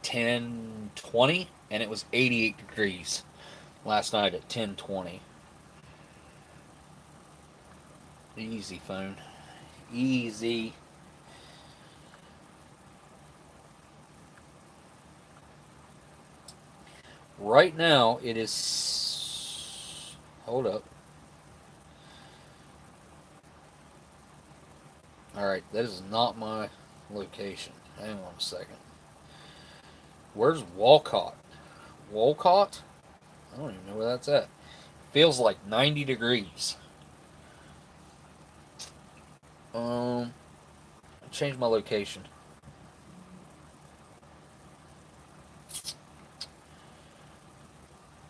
10:20, and it was 88 degrees last night at 10:20. Easy, phone. Easy. Right now it is. Hold up. Alright, that is not my location. Hang on a second. Where's Walcott? Walcott? I don't even know where that's at. Feels like 90 degrees. Change my location.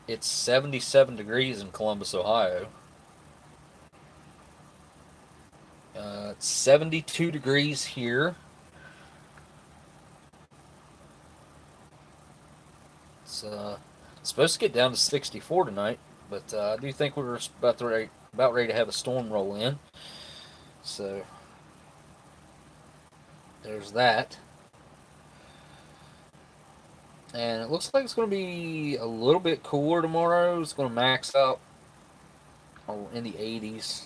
It's 77 degrees in Columbus, Ohio. It's 72 degrees here. It's supposed to get down to 64 tonight, but I do think we're about ready to have a storm roll in. So there's that. And it looks like it's going to be a little bit cooler tomorrow. It's going to max out in the 80s.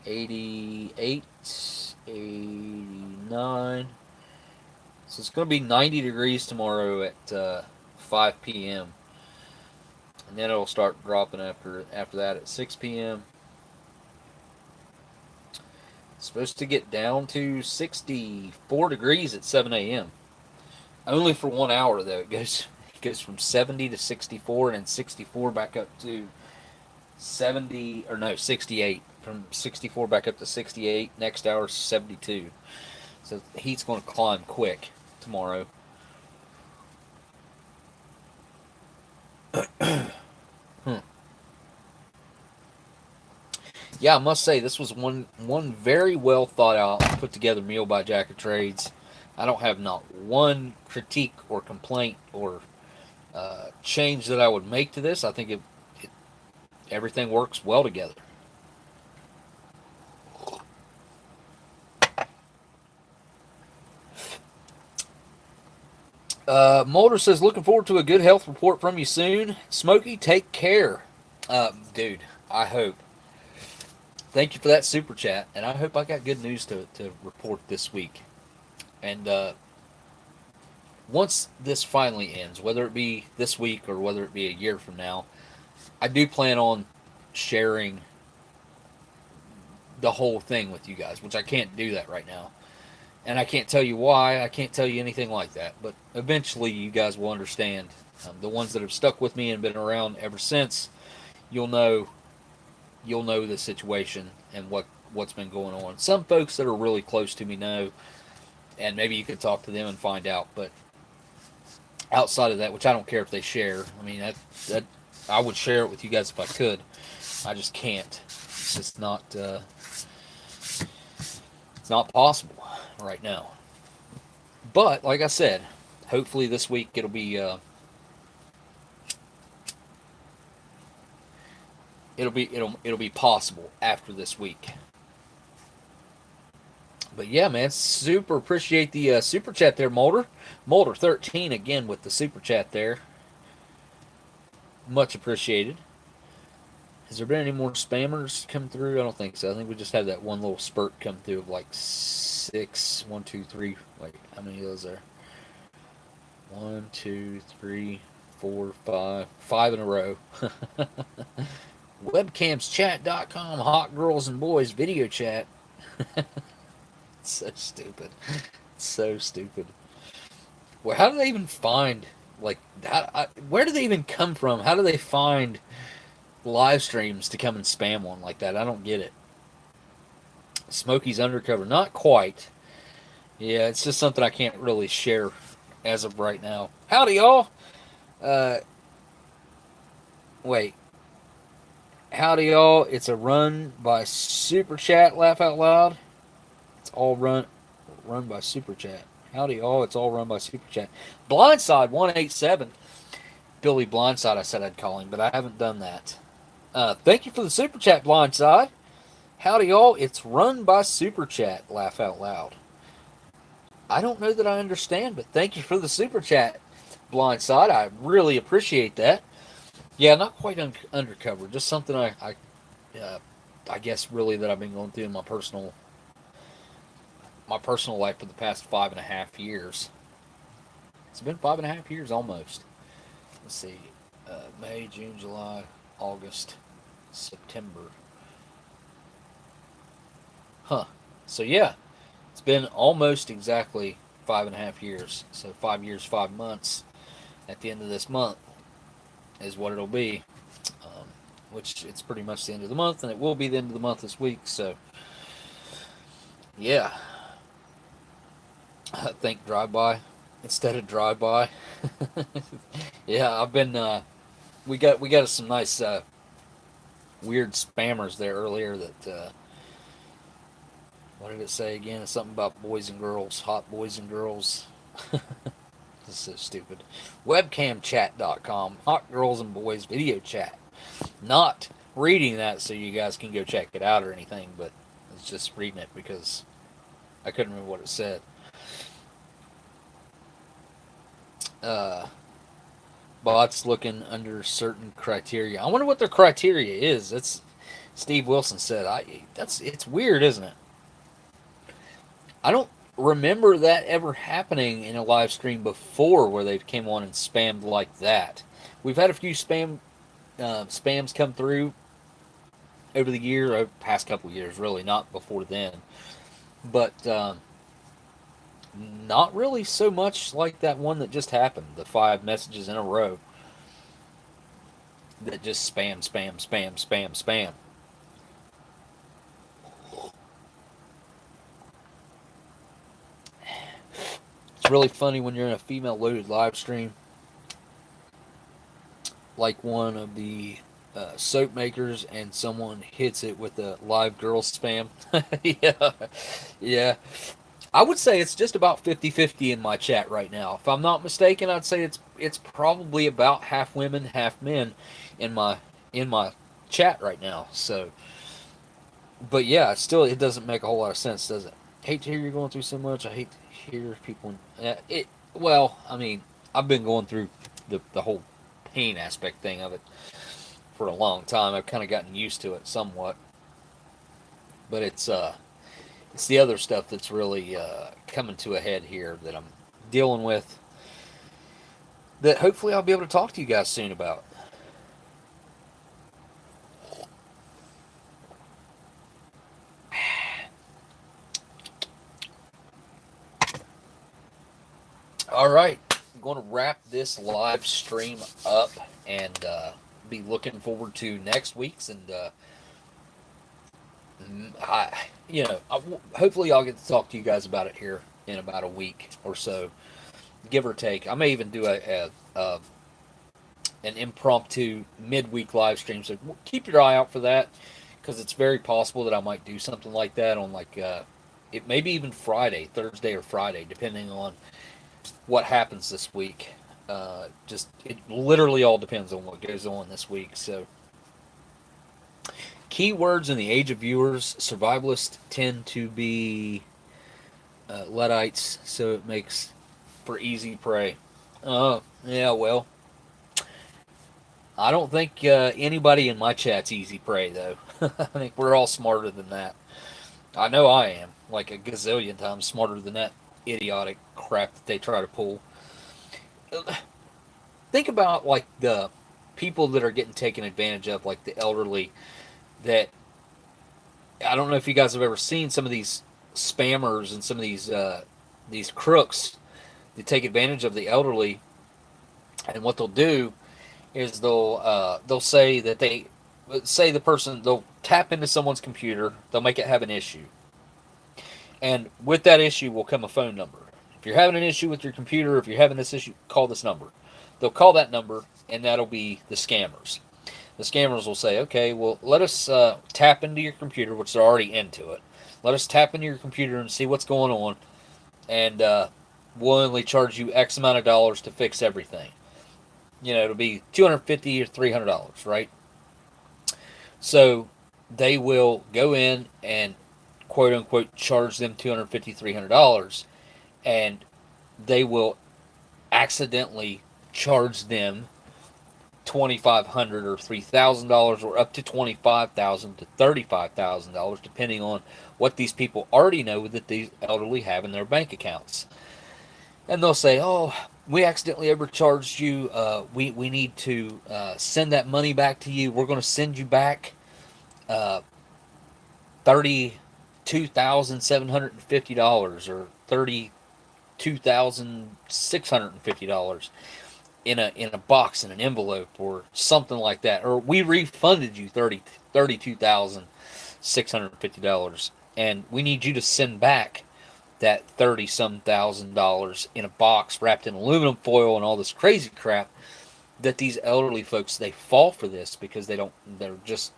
88, 89. So it's going to be 90 degrees tomorrow at 5 p.m. And then it'll start dropping after that at 6 p.m. It's supposed to get down to 64 degrees at 7 a.m. Only for 1 hour, though. It goes from 70 to 64 and then 64 back up to 68. From 64 back up to 68. Next hour, 72. So the heat's going to climb quick tomorrow. Yeah, I must say this was one very well thought out, put together meal by Jack of Trades. I don't have not one critique or complaint or change that I would make to this. I think everything works well together. Mulder says, looking forward to a good health report from you soon. Smokey, take care. Dude, I hope. Thank you for that super chat, and I hope I got good news to report this week. And once this finally ends, whether it be this week or whether it be a year from now, I do plan on sharing the whole thing with you guys, which I can't do that right now. And I can't tell you why. I can't tell you anything like that. But eventually you guys will understand. The ones that have stuck with me and been around ever since, you'll know the situation and what's been going on. Some folks that are really close to me know, and maybe you could talk to them and find out. But outside of that, which I don't care if they share, I mean, that I would share it with you guys if I could. I just can't. It's just not it's not possible right now. But like I said, hopefully this week it'll be possible after this week. But yeah, man, super appreciate the super chat there, Mulder. Mulder 13 again with the super chat there. Much appreciated. Has there been any more spammers come through? I don't think so. I think we just had that one little spurt come through of like 6. 1, 2, 3. Wait, how many of those are? 1, 2, 3, 4, 5. 5 in a row. Webcamschat.com, hot girls and boys video chat. So stupid. So stupid. Well, how do they even find, like, where do they even come from? How do they find live streams to come and spam one like that? I don't get it. Smokey's undercover. Not quite. Yeah, it's just something I can't really share as of right now. Howdy, y'all. Wait. Howdy, y'all. It's a run by Super Chat. Laugh out loud. It's all run by Super Chat. Howdy, y'all. It's all run by Super Chat. Blindside 187. Billy Blindside, I said I'd call him, but I haven't done that. Thank you for the Super Chat, Blindside. Howdy, y'all. It's run by Super Chat. Laugh out loud. I don't know that I understand, but thank you for the Super Chat, Blindside. I really appreciate that. Yeah, not quite undercover. Just something I guess really that I've been going through in my personal life for the past 5.5 years. It's been 5.5 years almost. Let's see, May, June, July, August, September. Huh. So yeah, it's been almost exactly 5.5 years. So 5 years, 5 months. At the end of this month is what it'll be. Which it's pretty much the end of the month, and it will be the end of the month this week. So yeah. I think drive-by instead of drive-by. Yeah, I've been. We got some nice weird spammers there earlier. That what did it say again? It's something about boys and girls, hot boys and girls. is so stupid. Webcamchat.com, hot girls and boys video chat. Not reading that so you guys can go check it out or anything, but it's just reading it because I couldn't remember what it said. Bots looking under certain criteria. I wonder what their criteria is. That's Steve Wilson said. It's weird, isn't it? I don't remember that ever happening in a live stream before where they came on and spammed like that. We've had a few spams come through over the year, over the past couple years, really, not before then. But not really so much like that one that just happened, the 5 messages in a row that just spam. It's really funny when you're in a female loaded live stream, like one of the soap makers, and someone hits it with a live girl spam. Yeah. I would say it's just about 50-50 in my chat right now. If I'm not mistaken, I'd say it's probably about half women, half men in my chat right now. So, but yeah, still it doesn't make a whole lot of sense, does it? Hate to hear you're going through so much. I hate to hear people. Well, I mean, I've been going through the whole pain aspect thing of it for a long time. I've kind of gotten used to it somewhat, but it's the other stuff that's really coming to a head here that I'm dealing with, that hopefully I'll be able to talk to you guys soon about. All right, I'm going to wrap this live stream up and be looking forward to next week's, and hopefully I'll get to talk to you guys about it here in about a week or so, give or take. I may even do an impromptu midweek live stream, so keep your eye out for that, because it's very possible that I might do something like that on it maybe even Friday, Thursday or Friday, depending on what happens this week. It literally all depends on what goes on this week. So, keywords in the age of viewers: survivalists tend to be Luddites, so it makes for easy prey. Oh, yeah, well, I don't think anybody in my chat's easy prey, though. I think we're all smarter than that. I know I am, like a gazillion times smarter than that idiotic crap that they try to pull. Think about like the people that are getting taken advantage of, like the elderly. That I don't know if you guys have ever seen some of these spammers and some of these crooks that take advantage of the elderly. And what they'll do is they'll say that they'll tap into someone's computer, they'll make it have an issue. And with that issue will come a phone number. If you're having an issue with your computer, if you're having this issue, call this number. They'll call that number, and that'll be the scammers. The scammers will say, okay, well, let us tap into your computer, which they're already into it. Let us tap into your computer and see what's going on, and we'll only charge you X amount of dollars to fix everything. It'll be $250 or $300, right? So they will go in and quote unquote charge them $250, $300, and they will accidentally charge them $2,500 or $3,000 or up to $25,000 to $35,000, depending on what these people already know that these elderly have in their bank accounts. And they'll say, oh, we accidentally overcharged you. We need to send that money back to you. We're going to send you back $32,750 or $32,650 in a box, in an envelope, or something like that. Or we refunded you $32,650, and we need you to send back that $30-some thousand in a box wrapped in aluminum foil and all this crazy crap. That these elderly folks, they fall for this because they're just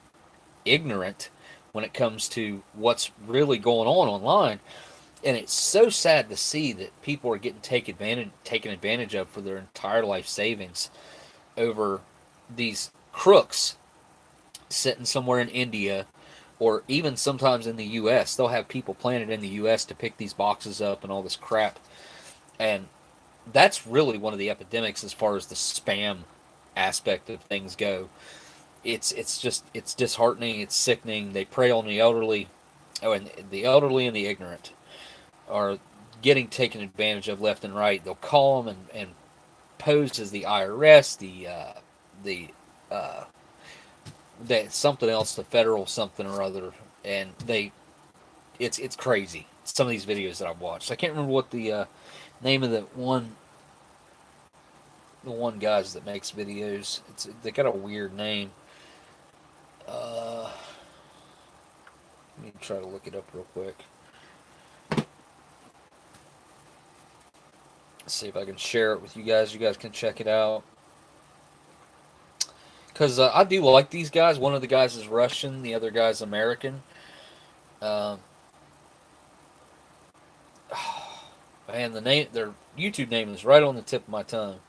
ignorant when it comes to what's really going on online. And it's so sad to see that people are getting taken advantage of for their entire life savings over these crooks sitting somewhere in India, or even sometimes in the U.S. They'll have people planted in the U.S. to pick these boxes up and all this crap. And that's really one of the epidemics as far as the spam aspect of things go. It's disheartening. It's sickening. They prey on the elderly, and the ignorant are getting taken advantage of left and right. They'll call them and pose as the IRS, the that something else, the federal something or other, and it's crazy. Some of these videos that I've watched, I can't remember what the name of the one guys that makes videos. They got a weird name. Let me try to look it up real quick. Let's see if I can share it with you guys. You guys can check it out. Because I do like these guys. One of the guys is Russian, the other guy's American. Um, Man, their YouTube name is right on the tip of my tongue.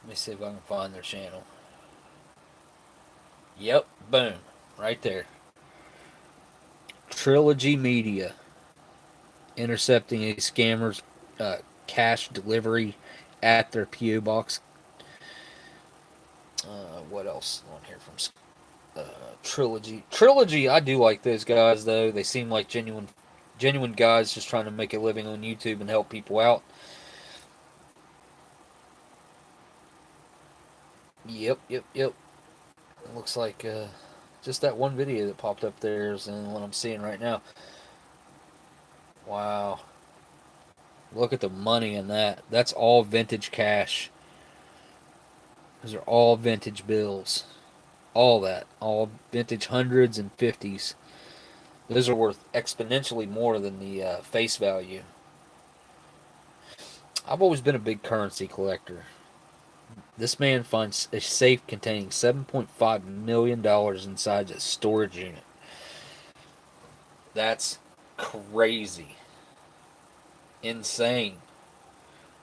Let me see if I can find their channel. Yep, boom, right there. Trilogy Media, intercepting a scammer's cash delivery at their PO box. What else on here from Trilogy? Trilogy, I do like those guys though. They seem like genuine guys just trying to make a living on YouTube and help people out. Yep. It looks like just that one video that popped up there is what I'm seeing right now. Wow. Look at the money in that. That's all vintage cash. Those are all vintage bills. All that. All vintage hundreds and fifties. Those are worth exponentially more than the face value. I've always been a big currency collector. This man finds a safe containing $7.5 million inside a storage unit. That's crazy. Insane.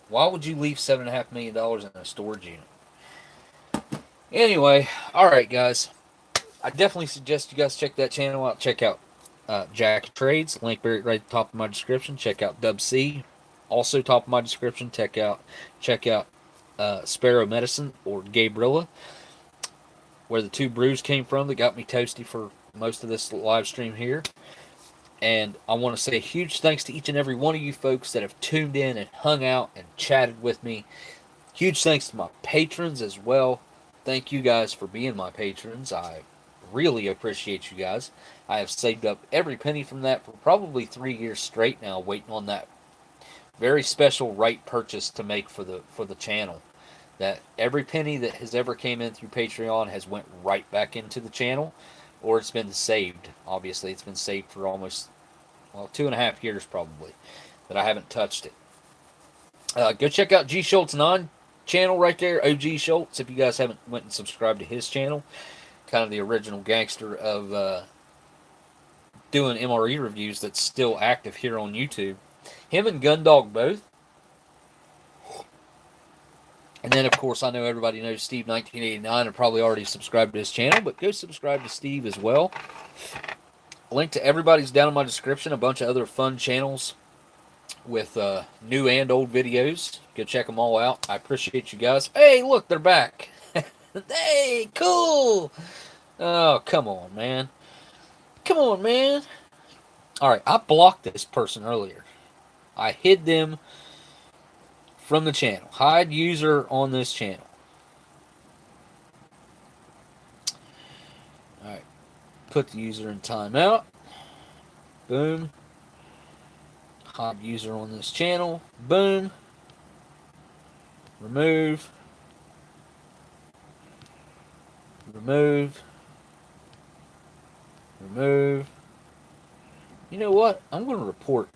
Why would you leave $7.5 million in a storage unit? Anyway, alright, guys. I definitely suggest you guys check that channel out. Check out Jack Trades, link right at the top of my description. Check out Dub C, also top of my description. Check out SparrowMedicine or gabeRILLA, where the two brews came from that got me toasty for most of this live stream here. And I want to say a huge thanks to each and every one of you folks that have tuned in and hung out and chatted with me. Huge thanks to my patrons as well. Thank you guys for being my patrons. I really appreciate you guys. I have saved up every penny from that for probably 3 years straight now, waiting on that very special right purchase to make for the channel. That every penny that has ever came in through Patreon has went right back into the channel, or it's been saved. Obviously, it's been saved for almost 2.5 years probably that I haven't touched it. Go check out G Schultz 9 channel right there, OG Schultz, if you guys haven't went and subscribed to his channel. Kind of the original gangster of doing MRE reviews that's still active here on YouTube. Him and Gundog both. And then, of course, I know everybody knows Steve 1989 and probably already subscribed to his channel, but go subscribe to Steve as well. Link to everybody's down in my description. A bunch of other fun channels with new and old videos. Go check them all out. I appreciate you guys. Hey, look, they're back. Hey, cool. Oh, come on, man. Come on, man. All right, I blocked this person earlier. I hid them from the channel. Hide user on this channel. All right, put the user in timeout. Boom. Hide user on this channel. Boom. Remove. Remove. Remove. You know what? I'm going to report.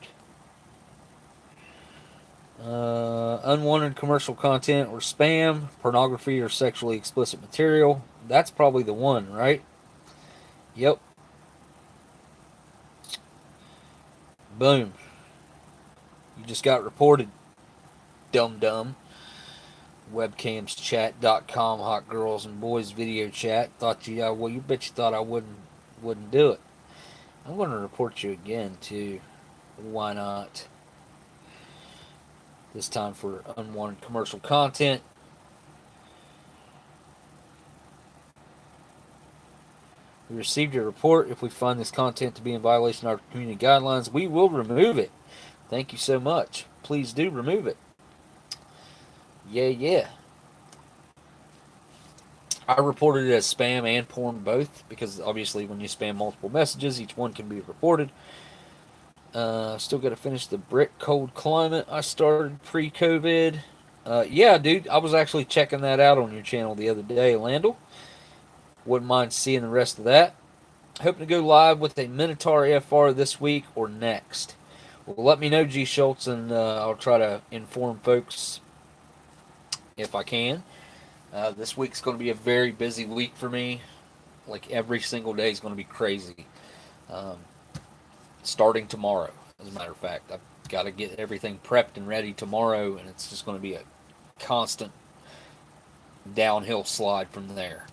Unwanted commercial content or spam, pornography or sexually explicit material. That's probably the one, right? Yep. Boom. You just got reported, dum dum. Webcamschat.com, hot girls and boys video chat. Thought you, well, you bet you thought I wouldn't do it. I'm going to report you again too. Why not? This time for unwanted commercial content. We received your report. If we find this content to be in violation of our community guidelines, we will remove it. Thank you so much. Please do remove it. Yeah. I reported it as spam and porn both, because obviously when you spam multiple messages, each one can be reported. Still got to finish the brick cold climate I started pre-COVID. Yeah, dude, I was actually checking that out on your channel the other day, Landell. Wouldn't mind seeing the rest of that. Hoping to go live with a Minotaur FR this week or next. Well, let me know, G. Schultz, and I'll try to inform folks if I can. This week's going to be a very busy week for me. Like, every single day is going to be crazy. Starting tomorrow, as a matter of fact. I've got to get everything prepped and ready tomorrow, and it's just going to be a constant downhill slide from there.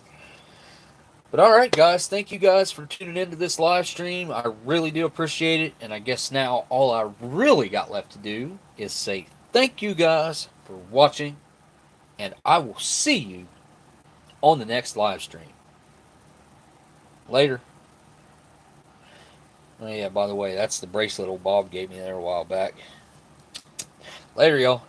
But alright, guys, thank you guys for tuning into this live stream. I really do appreciate it, and I guess now all I really got left to do is say thank you guys for watching, and I will see you on the next live stream. Later. Oh yeah, by the way, that's the bracelet old Bob gave me there a while back. Later, y'all.